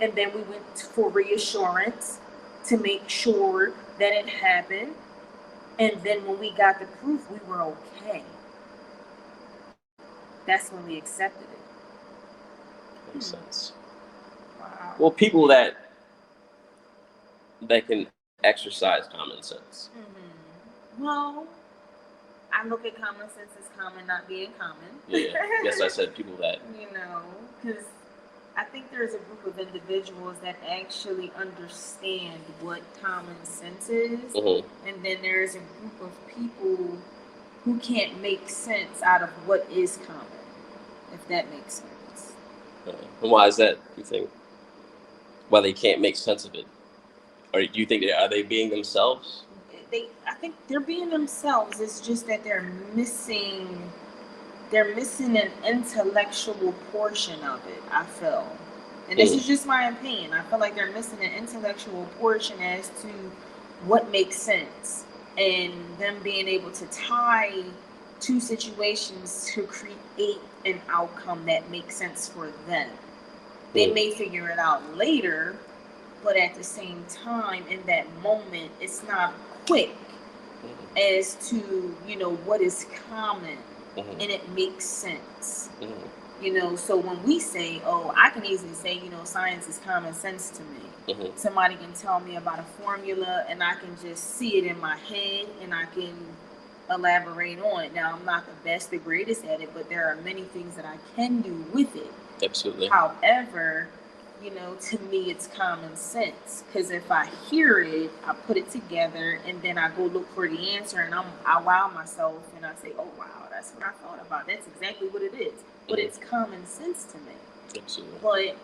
and then we went for reassurance to make sure that it happened, and then when we got the proof, we were okay. That's when we accepted it. Makes sense. Wow. Well, people that can exercise common sense. Well, I look at common sense as common not being common. Yeah. Yes, I said people that. Because I think there's a group of individuals that actually understand what common sense is, and then there's a group of people who can't make sense out of what is common, if that makes sense. And why is that, you think? Why they can't make sense of it? Or do you think are they being themselves? I think they're being themselves. It's just that they're missing an intellectual portion of it, I feel. And this is just my opinion. I feel like they're missing an intellectual portion as to what makes sense, and them being able to tie two situations to create an outcome that makes sense for them. They may figure it out later, but at the same time, in that moment, it's not quick as to, what is common, and it makes sense. So when we say, I can easily say, science is common sense to me. Somebody can tell me about a formula and I can just see it in my head and I can elaborate on it. Now, I'm not the best, the greatest at it, but there are many things that I can do with it. Absolutely. However, to me, it's common sense, because if I hear it, I put it together, and then I go look for the answer, and I wow myself, and I say, oh, wow, that's what I thought about. That's exactly what it is. But it's common sense to me. Absolutely. But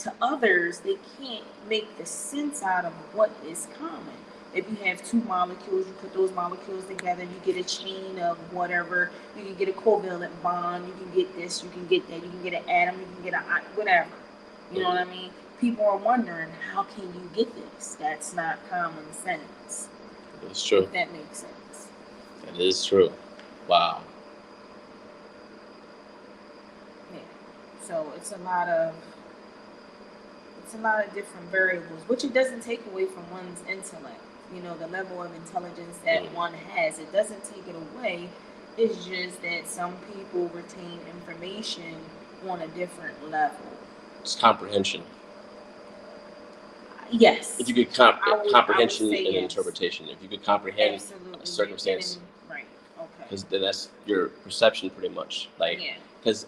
to others, they can't make the sense out of what is common. If you have two molecules, you put those molecules together, you get a chain of whatever. You can get a covalent bond, you can get this, you can get that, you can get an atom, you can get a whatever. You know what I mean? People are wondering, how can you get this? That's not common sense. That's true. If that makes sense. That is true. Wow. Yeah. So it's a lot of different variables, which it doesn't take away from one's intellect. The level of intelligence that one has, it doesn't take it away. It's just that some people retain information on a different level. It's comprehension. Yes. If you could comprehension and yes. Interpretation. If you could comprehend Absolutely. a circumstance, right? Okay. Because then that's your perception, pretty much. Because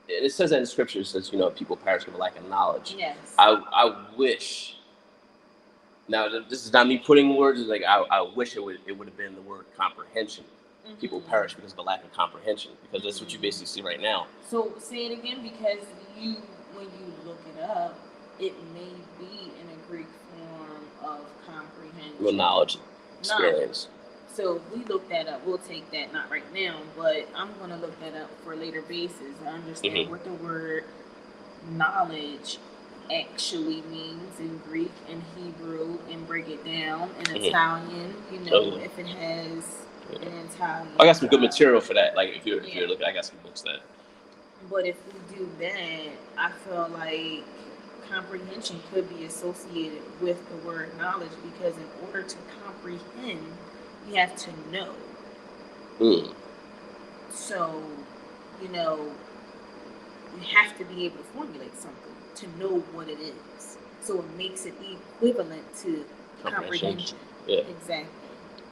it says that in Scripture. It says people perish for lack of knowledge. Yes. I wish. Now this is not me putting words. Like I wish it would have been the word comprehension. People perish because of the lack of comprehension, because that's what you basically see right now. So say it again, because when you look it up, it may be in a Greek form of comprehension. Well, knowledge, experience. So if we look that up, we'll take that, not right now, but I'm going to look that up for a later basis. I understand what the word knowledge actually means in Greek and Hebrew, and break it down in Italian, if it has an Italian. I got some good material for that. Like if you're looking, I got some books that. But if we do that, I feel like comprehension could be associated with the word knowledge, because in order to comprehend, you have to know. So, you have to be able to formulate something to know what it is. So it makes it equivalent to comprehension. Yeah. Exactly.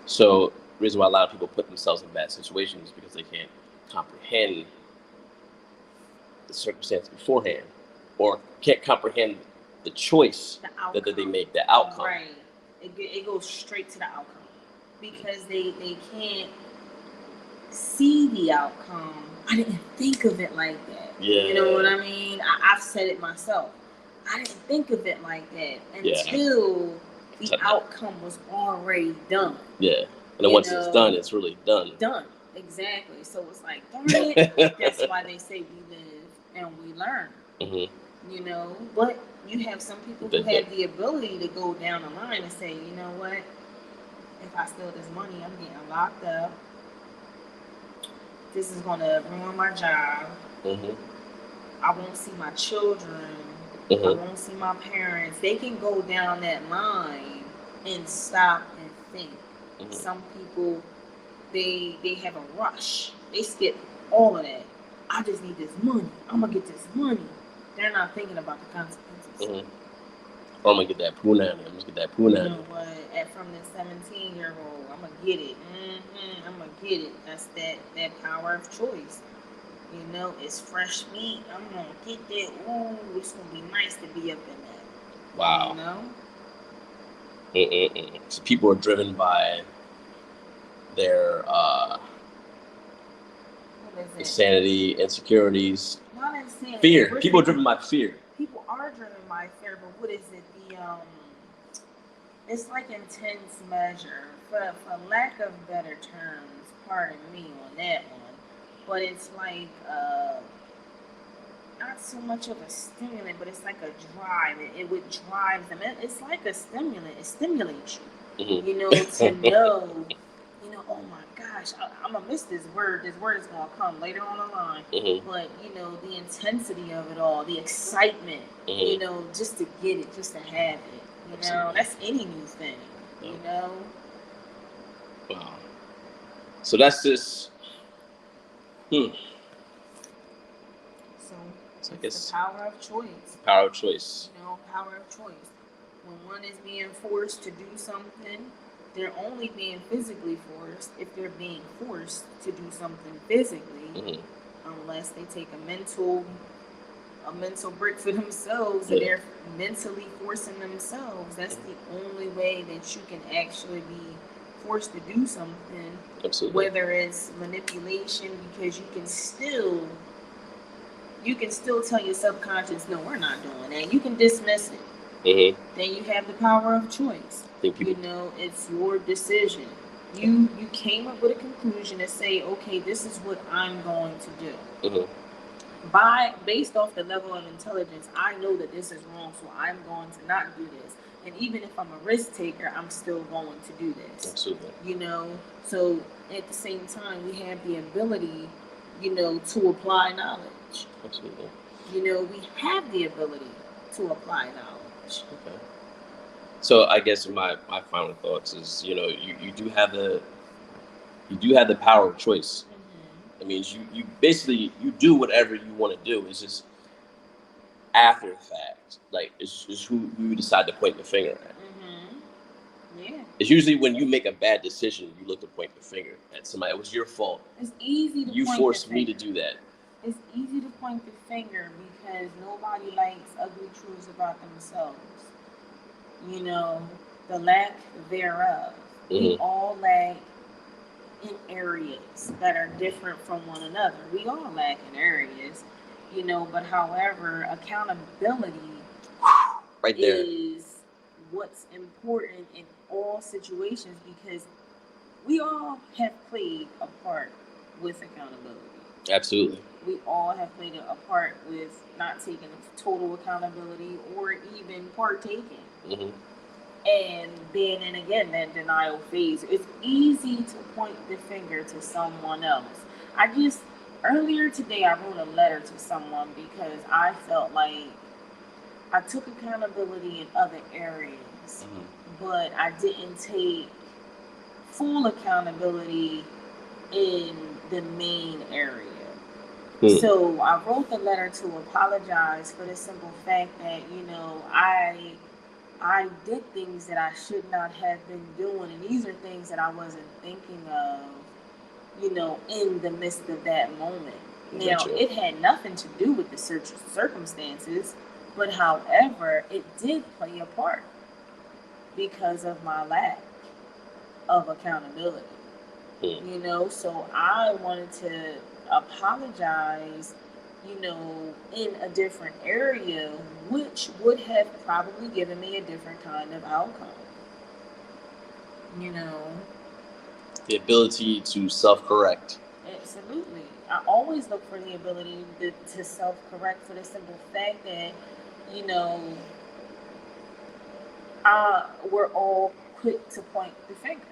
So the reason why a lot of people put themselves in bad situations is because they can't comprehend the circumstance beforehand, or can't comprehend the choice that they make, the outcome. Right. It goes straight to the outcome, because they can't see the outcome. I didn't think of it like that. Yeah. You know what I mean? I've said it myself. I didn't think of it like that until the outcome was already done. Yeah. And then once it's done, it's really done. Done. Exactly. So it's like, darn it. That's why they say we live and we learn. But you have some people who have the ability to go down the line and say, you know what? If I steal this money, I'm getting locked up. This is going to ruin my job. I won't see my children. I won't see my parents. They can go down that line and stop and think. Some people, they have a rush. They skip all of that. I just need this money. I'm going to get this money. They're not thinking about the consequences. Or I'm going to get that punani. I'm going to get that punani. You know what? From the 17-year-old, I'm going to get it. I'm going to get it. That's that power of choice. It's fresh meat. I'm going to get that. Ooh, it's going to be nice to be up in that. Wow. So people are driven by their insanity, insecurities, not insanity. fear. People are driven by fear. People are driven by fear, but what is it? It's like intense measure. For lack of better terms, pardon me on that one. But it's like not so much of a stimulant, but it's like a drive. It would drive them. It's like a stimulant. It stimulates you. To know, oh my gosh, gosh, I'm gonna miss this word. This word is gonna come later on the line. Mm-hmm. But you know, the intensity of it all, the excitement, Mm-hmm. you know, just to get it, just to have it. You Absolutely. know, that's any new thing. Yeah. You know. Wow. So that's just. So I it's guess the power of choice. power of choice. You know, power of choice. When one is being forced to do something, they're only being physically forced if they're being forced to do something physically, unless they take a mental break for themselves and they're mentally forcing themselves. That's the only way that you can actually be forced to do something. Absolutely. Whether it's manipulation, because you can still tell your subconscious, no, we're not doing that. You can dismiss it. Then you have the power of choice. You know, it's your decision. You came up with a conclusion to say, okay, this is what I'm going to do. Based off the level of intelligence, I know that this is wrong, so I'm going to not do this. And even if I'm a risk taker, I'm still going to do this. Absolutely. You know, so at the same time, we have the ability, you know, to apply knowledge. Absolutely. You know, we have the ability to apply knowledge. Okay. So I guess my final thoughts is, you know, you do have the power of choice. That means you basically you do whatever you want to do. It's just after the fact, like it's who you decide to point the finger at. Yeah. It's usually when you make a bad decision, you look to point the finger at somebody. It was your fault. It's easy to you point forced the me finger. to do that. It's easy to point the finger because nobody likes ugly truths about themselves. You know, the lack thereof. We all lack in areas that are different from one another. We all lack in areas, you know, but however, accountability right there is what's important in all situations, because we all have played a part with accountability. Absolutely. We all have played a part with not taking total accountability or even partaking. And being in, again, that denial phase. It's easy to point the finger to someone else. Earlier today, I wrote a letter to someone because I felt like I took accountability in other areas, but I didn't take full accountability in the main area. So I wrote the letter to apologize for the simple fact that, you know, I did things that I should not have been doing, and these are things that I wasn't thinking of, you know, in the midst of that moment. Now, it had nothing to do with the circumstances, but however, it did play a part because of my lack of accountability. You know, so I wanted to apologize, you know, in a different area, which would have probably given me a different kind of outcome. You know, the ability to self-correct. Absolutely. I always look for the ability to self-correct, for the simple fact that, you know, we're all quick to point the finger.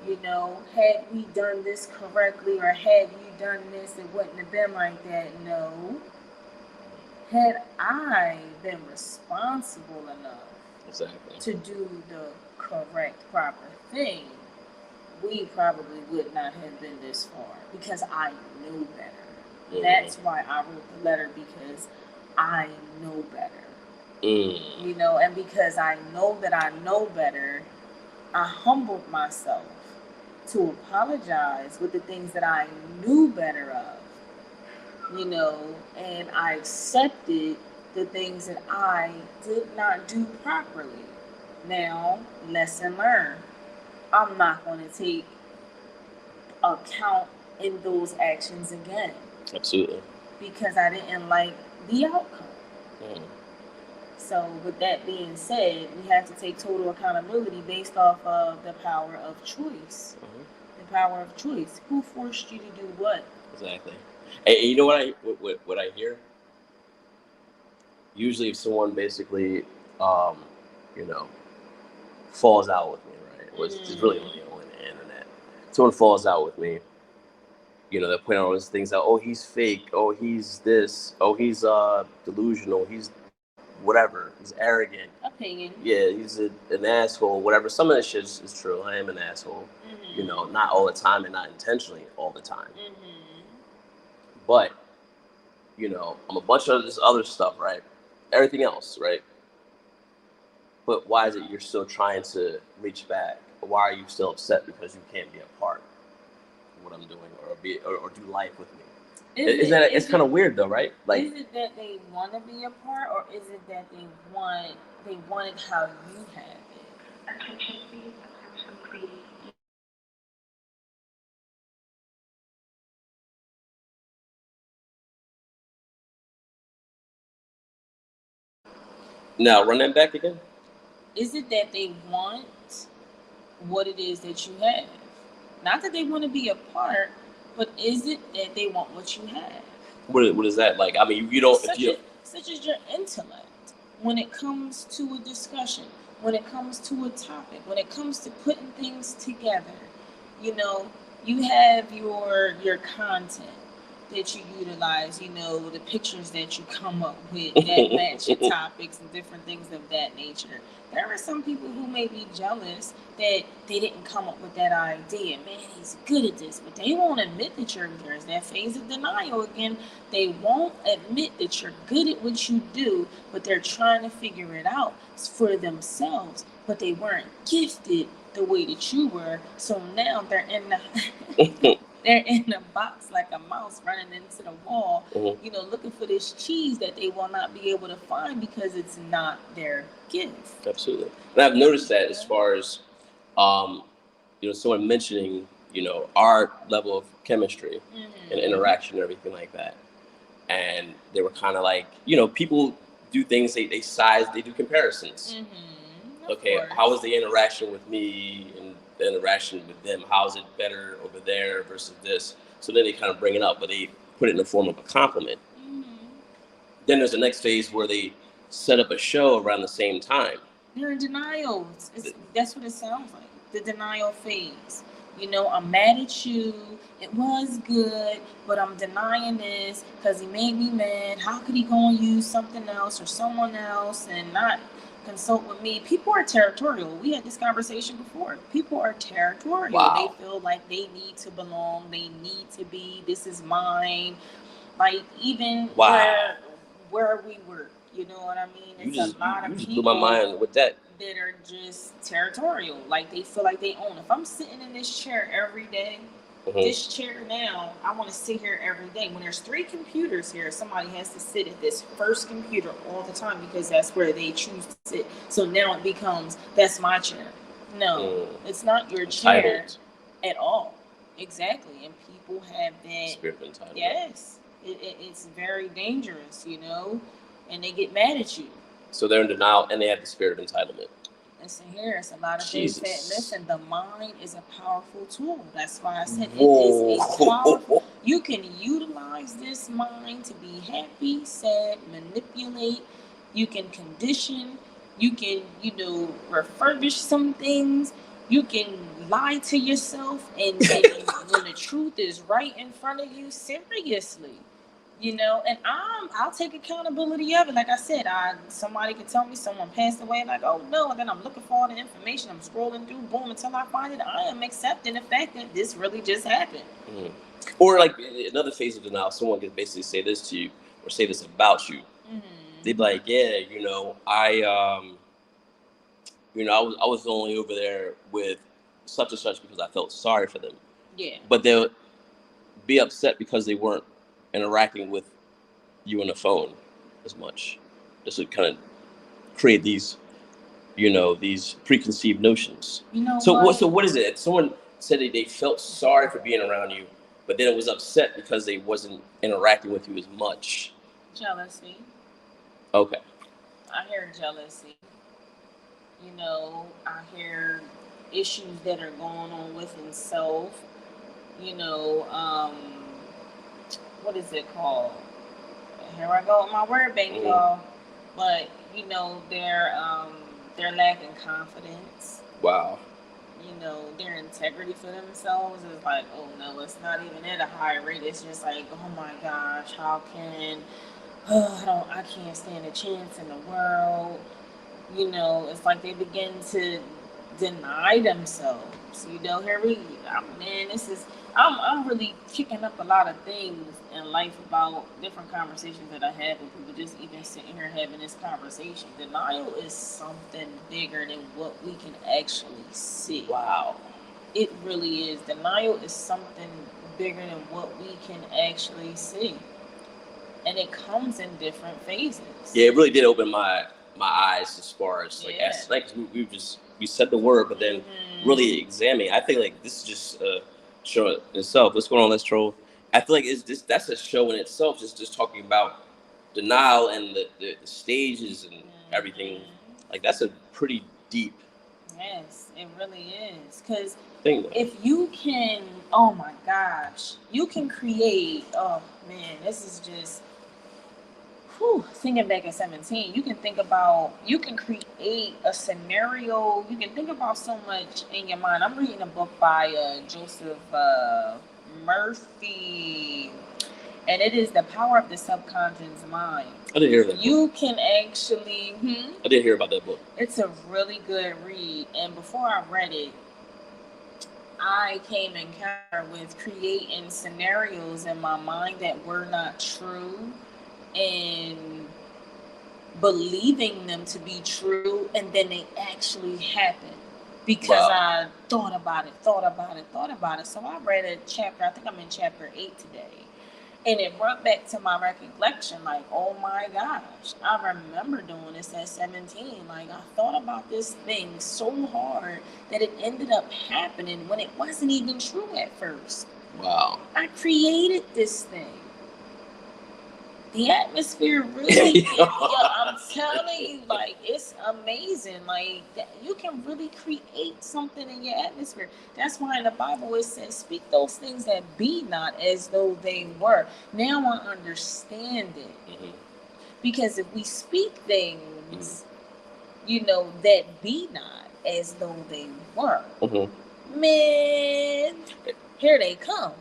You know, had we done this correctly, or had you done this, it wouldn't have been like that. No. Had I been responsible enough to do the correct, proper thing, we probably would not have been this far, because I knew better. That's why I wrote the letter, because I know better. You know, and because I know that I know better, I humbled myself to apologize with the things that I knew better of, you know, and I accepted the things that I did not do properly. Now, lesson learned. I'm not going to take account in those actions again. Absolutely. Because I didn't like the outcome. So with that being said, we have to take total accountability based off of the power of choice. The power of choice. Who forced you to do what? Exactly. And you know what I hear? Usually if someone basically, you know, falls out with me, right? Which is really only on the internet. someone falls out with me, you know, they're pointing out all these things out. Oh, he's fake. Oh, he's this. Oh, he's delusional. He's whatever. He's arrogant. Opinion. Yeah, he's an asshole. Whatever. Some of that shit is true. I am an asshole. Mm-hmm. You know, not all the time and not intentionally all the time. Mm-hmm. But, you know, I'm a bunch of this other stuff, right? Everything else, right? But why is it you're still trying to reach back? Why are you still upset because you can't be a part of what I'm doing or do life with me? It's kind of weird though, right? Like, is it that they want to be a part, or is it that they wanted how you have it? Attention please, attention please. now run that back again. Is it that they want what it is that you have? Not that they want to be a part, but is it that they want what you have? What is that like? I mean, you don't. Such as your intellect. When it comes to a discussion, when it comes to a topic, when it comes to putting things together, you know, you have your content that you utilize, you know, the pictures that you come up with that match your topics and different things of that nature. There are some people who may be jealous that they didn't come up with that idea. Man, he's good at this, but they won't admit that there's that phase of denial again. They won't admit that you're good at what you do, but they're trying to figure it out for themselves, but they weren't gifted the way that you were. So now they're in the they're in a box like a mouse running into the wall, you know, looking for this cheese that they will not be able to find because it's not their gift. Absolutely. And I've noticed that as far as, you know, someone mentioning, you know, our level of chemistry and interaction and everything like that. And they were kind of like, you know, people do things, they do comparisons. Okay, how was the interaction with me and the interaction with them? How is it better over there versus this? So then they kind of bring it up, but they put it in the form of a compliment. Then there's the next phase where they set up a show around the same time. They're in denial. That's what it sounds like. The denial phase. You know, I'm mad at you. It was good, but I'm denying this because he made me mad. How could he go and use something else or someone else and not consult with me? People are territorial. We had this conversation before. People are territorial. Wow. They feel like they need to belong. They need to be. This is mine. Like even where we work. You know what I mean? It's a lot of people blew my mind with that are just territorial. Like they feel like they own. If I'm sitting in this chair every day, this chair now, I want to sit here every day. When there's 3 computers here, somebody has to sit at this first computer all the time because that's where they choose to sit. So now it becomes, that's my chair. No, it's not your chair at all. Exactly. And people have that spirit of entitlement. Yes. It's very dangerous, you know, and they get mad at you. So they're in denial and they have the spirit of entitlement. Listen here, it's a lot of things that, listen, the mind is a powerful tool. That's why I said it is a powerful. You can utilize this mind to be happy, sad, manipulate. You can condition. You can, you know, refurbish some things. You can lie to yourself. And when the truth is right in front of you, seriously. You know, and I'll take accountability of it. Like I said, somebody could tell me someone passed away, like, oh no, and then I'm looking for all the information. I'm scrolling through, boom, until I find it. I am accepting the fact that this really just happened. Or like another phase of denial, someone could basically say this to you or say this about you. They'd be like, yeah, you know, I was only over there with such and such because I felt sorry for them. Yeah. But they'll be upset because they weren't interacting with you on the phone as much. Just to kind of create these, you know, these preconceived notions. You know so what is it? Someone said that they felt sorry for being around you, but then it was upset because they wasn't interacting with you as much. Jealousy. Okay. I hear jealousy. You know, I hear issues that are going on within self. You know, what is it called? Here I go with my word bank, y'all. But you know, they're lacking confidence. Wow. their integrity for themselves is like, oh no, it's not even at a high rate. It's just like, oh my gosh, how can, I can't stand a chance in the world. It's like they begin to deny themselves. Man, I'm really kicking up a lot of things in life about different conversations that I have with people, just even sitting here having this conversation. Denial is something bigger than what we can actually see. Wow. It really is. Denial is something bigger than what we can actually see. And it comes in different phases. Yeah, it really did open my eyes as far as we said the word, but then really examining. I think like this is just a show in itself. What's going on, Let's Troll? I feel like that's a show in itself, just talking about denial and the stages and everything. Like that's a pretty deep. Yes, it really is. Because thing. If you can, oh my gosh, you can create. Oh man, this is just. Thinking back at 17, you can create a scenario. You can think about so much in your mind. I'm reading a book by Joseph Murphy, and it is The Power of the Subconscious Mind. I didn't hear that. You can actually. I didn't hear about that book. It's a really good read, and before I read it, I came in encounter with creating scenarios in my mind that were not true, and believing them to be true, and then they actually happen because I thought about it. So I read a chapter, I think I'm in chapter 8 today, and it brought back to my recollection, like, oh my gosh, I remember doing this at 17. Like, I thought about this thing so hard that it ended up happening when it wasn't even true at first. Wow. I created this thing. The atmosphere really, I'm telling you, like, it's amazing. Like, you can really create something in your atmosphere. That's why in the Bible it says, speak those things that be not as though they were. Now I understand it. Mm-hmm. Because if we speak things, that be not as though they were, man, here they come.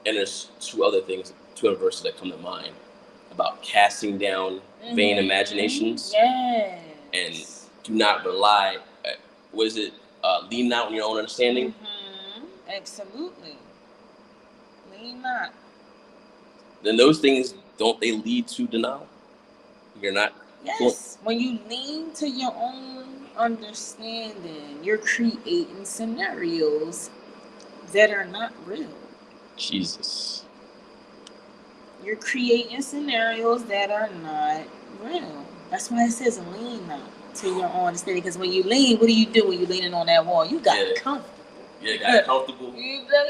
And there's two other verses that come to mind. About casting down vain imaginations. Yes. And do not rely. Lean not on your own understanding. Absolutely. Lean not. Then those things, don't they lead to denial? You're not. Yes. When you lean to your own understanding, you're creating scenarios that are not real. Jesus. You're creating scenarios that are not real. That's why it says lean not to your own understanding. Because when you lean, what do you do when you're leaning on that wall? You got comfortable. Yeah, got comfortable. You got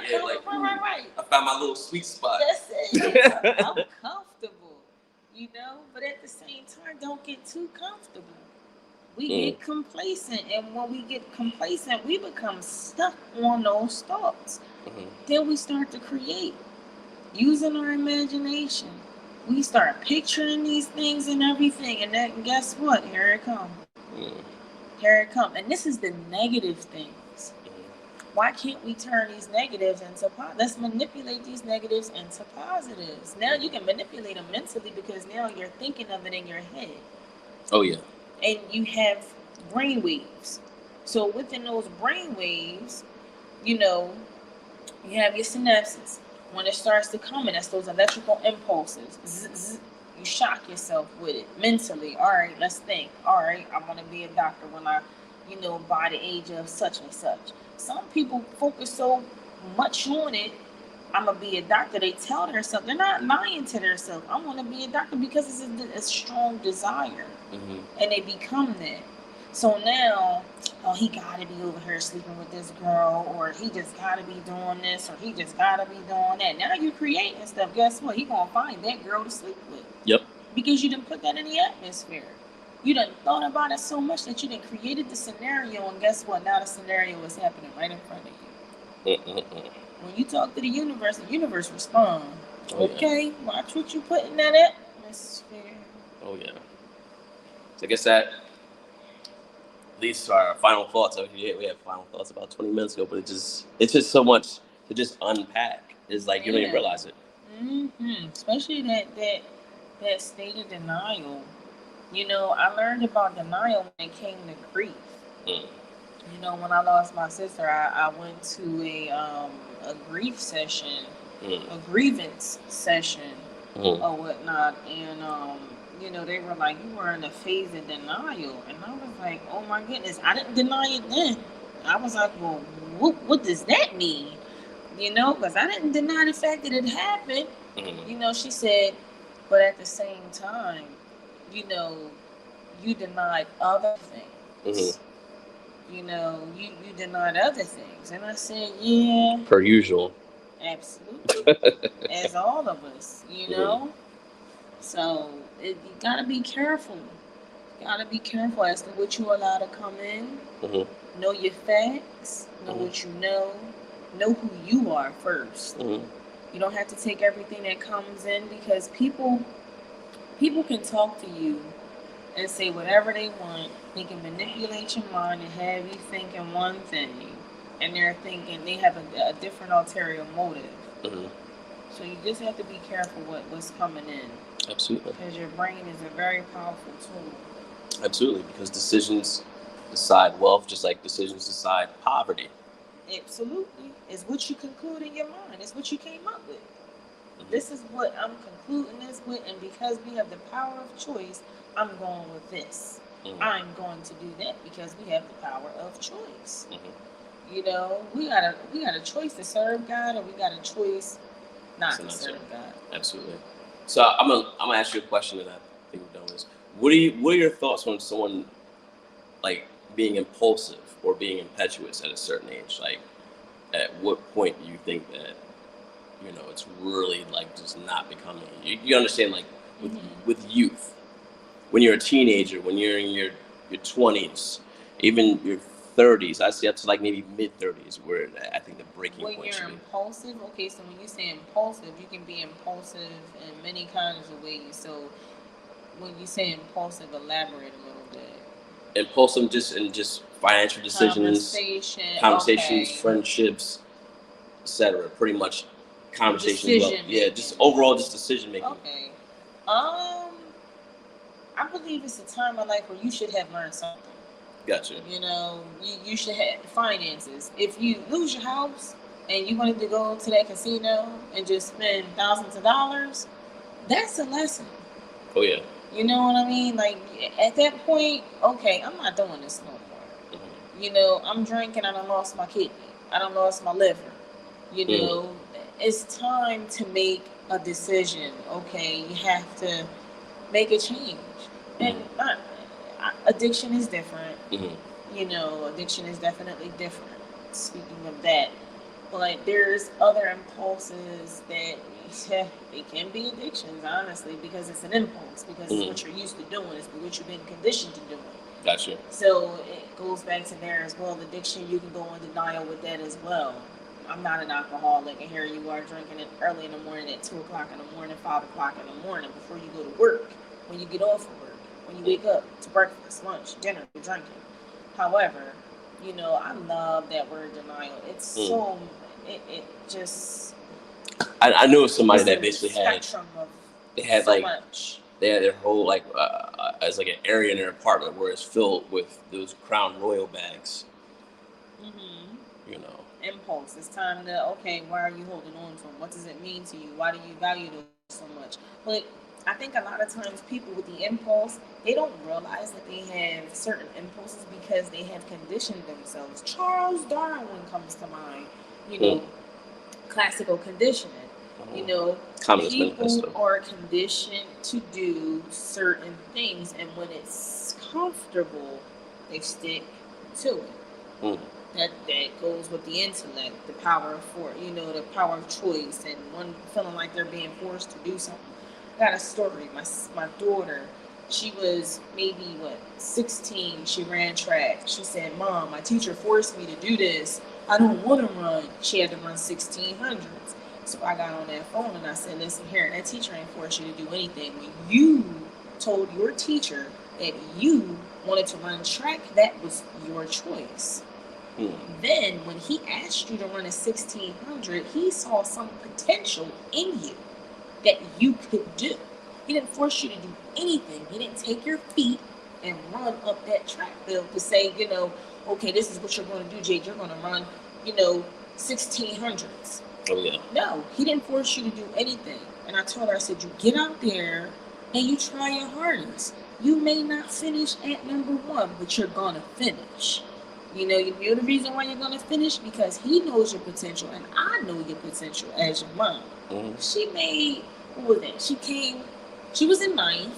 comfortable. Right. I found my little sweet spot. That's it. I'm comfortable. But at the same time, don't get too comfortable. We get complacent. And when we get complacent, we become stuck on those thoughts. Then we start to create. Using our imagination, we start picturing these things and everything, and then guess what? Here it comes. Here it comes. And this is the negative things. Why can't we turn these negatives into positives? Let's manipulate these negatives into positives. Now you can manipulate them mentally because now you're thinking of it in your head. Oh, yeah. And you have brain waves. So within those brain waves, you have your synapses. When it starts to come in, that's those electrical impulses. Zzz, you shock yourself with it mentally. All right, let's think. All right, I want to be a doctor when I, by the age of such and such. Some people focus so much on it. I'm going to be a doctor. They tell themselves, they're not lying to themselves. I want to be a doctor because it's a strong desire. And they become that. So now, he got to be over here sleeping with this girl, or he just got to be doing this, or he just got to be doing that. Now you're creating stuff. Guess what? He going to find that girl to sleep with. Yep. Because you didn't put that in the atmosphere. You done thought about it so much that you done created the scenario, and guess what? Now the scenario is happening right in front of you. When you talk to the universe responds. Okay, watch what you put in that atmosphere. Oh, yeah. So I guess that leads to our final thoughts. We had final thoughts about 20 minutes ago, but it's just so much to just unpack. It's like you don't even realize it. Especially that state of denial. You know, I learned about denial when it came to grief. Mm. You know, when I lost my sister, I went to a grief session, a grievance session, or whatnot, and you know, they were like, you were in a phase of denial, and I was like, oh my goodness, I didn't deny it then. I was like, well, what does that mean? You know, because I didn't deny the fact that it happened. You know, she said, but at the same time, you know, you denied other things. You know, you denied other things. And I said, yeah. Per usual. Absolutely. As all of us, you know. So you got to be careful. You got to be careful as to what you allow to come in. Know your facts. Know what you know. Know who you are first. You don't have to take everything that comes in, because people can talk to you and say whatever they want. They can manipulate your mind and have you thinking one thing, and they have a different ulterior motive. So you just have to be careful what's coming in. Absolutely. Because your brain is a very powerful tool. Absolutely, because decisions decide wealth, just like decisions decide poverty. Absolutely. It's what you conclude in your mind. It's what you came up with. This is what I'm concluding this with, and because we have the power of choice, I'm going with this. I'm going to do that because we have the power of choice. You know, we got a choice to serve God, or we got a choice not to serve God. Absolutely. So I'm gonna ask you a question that I think we've done with this. What are your thoughts on someone like being impulsive or being impetuous at a certain age? Like, at what point do you think that, you know, it's really like just not becoming? You understand, like with youth, when you're a teenager, when you're in your 20s, even your 30s, I see up to like maybe mid 30s, where I think the breaking point should be. When you're impulsive, okay, so when you say impulsive, you can be impulsive in many kinds of ways. So when you say impulsive, elaborate a little bit. Impulsive just financial decisions, conversations, friendships, etc. Pretty much conversations. Just overall just decision making. Okay. I believe it's a time of life where you should have learned something. Gotcha. You know, you should have finances. If you lose your house and you wanted to go to that casino and just spend thousands of dollars, that's a lesson. Oh yeah. You know what I mean? Like, at that point, okay, I'm not doing this no more. You know, I'm drinking, I done lost my kidney, I done lost my liver. You know, it's time to make a decision. Okay, you have to make a change. And addiction is different. You know, addiction is definitely different. Speaking of that, but there's other impulses that they can be addictions, honestly, because it's an impulse, because it's what you're used to doing, it's what you've been conditioned to doing. Gotcha. So it goes back to there as well. Addiction, you can go in denial with that as well. I'm not an alcoholic, and here you are drinking it early in the morning at 2 o'clock in the morning, 5 o'clock in the morning, before you go to work, when you get off of work, when you wake up, to breakfast, lunch, dinner, you're drinking. However, you know, I love that word denial. It's so, it just... I knew somebody that basically had so like much. They had their whole like as like an area in their apartment where it's filled with those Crown Royal bags. You know, impulse. It's time to, okay, why are you holding on to them? What does it mean to you? Why do you value those so much? But I think a lot of times people with the impulse, they don't realize that they have certain impulses because they have conditioned themselves. Charles Darwin comes to mind. You know, classical conditioning. You know, people are conditioned to do certain things, and when it's comfortable, they stick to it. That goes with the intellect, the power of the power of choice, and one feeling like they're being forced to do something. I got a story. My daughter, she was maybe 16. She ran track. She said, "Mom, my teacher forced me to do this. I don't want to run." She had to run 1600s. So I got on that phone and I said, "Listen here, that teacher ain't forced you to do anything. When you told your teacher that you wanted to run track, that was your choice. Then when he asked you to run a 1600, he saw some potential in you that you could do. He didn't force you to do anything. He didn't take your feet and run up that track field to say, okay, this is what you're going to do, Jade. You're going to run, 1600s. Oh, yeah. No, he didn't force you to do anything. And I told her, I said, you get out there and you try your hardest. You may not finish at number 1, but you're going to finish. You know the reason why you're going to finish? Because he knows your potential, and I know your potential as your mom. She made, what was that? She was in 9th,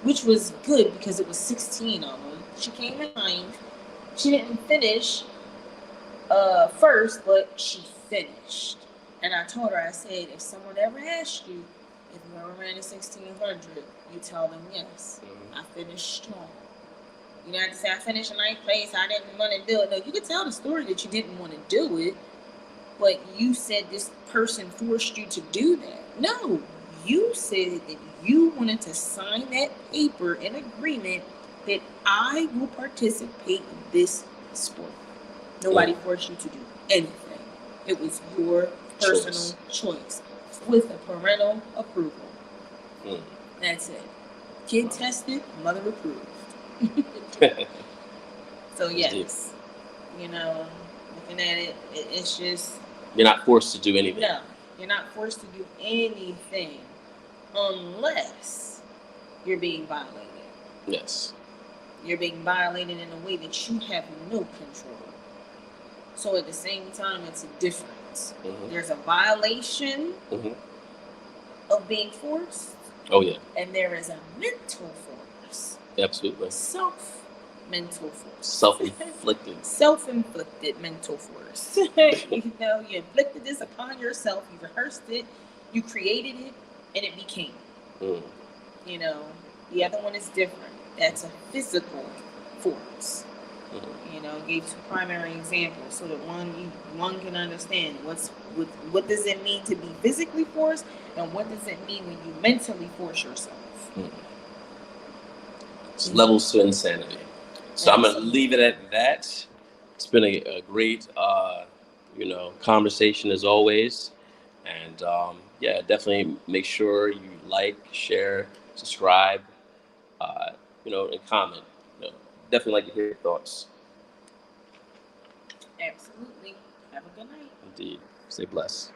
which was good because it was 16 of them. She came in 9th. She didn't finish first, but she finished. And I told her, I said, if someone ever asked you if you ever ran a 1600, you tell them yes. I finished strong. You don't have to say, I finished in 9th place, I didn't want to do it. No, you could tell the story that you didn't want to do it, but you said this person forced you to do that. No, you said that you wanted to sign that paper in agreement that I will participate in this sport. Nobody forced you to do anything. It was your personal choice with a parental approval. That's it. Kid tested, mother approved. So yes, looking at it, it's just, you're not forced to do anything. No, you're not forced to do anything unless you're being violated. Yes. You're being violated in a way that you have no control. So at the same time, it's a difference. There's a violation of being forced. Oh, yeah. And there is a mental force. Absolutely. Mental force. Self-inflicted. Self-inflicted mental force. You inflicted this upon yourself. You rehearsed it. You created it, and it became. The other one is different. That's a physical force. Gave 2 primary examples so that one can understand what does it mean to be physically forced, and what does it mean when you mentally force yourself. It's levels to insanity. So I'm going to leave it at that. It's been a great, conversation as always. And definitely make sure you like, share, subscribe, and comment. Definitely like to hear your thoughts. Absolutely. Have a good night. Indeed. Stay blessed.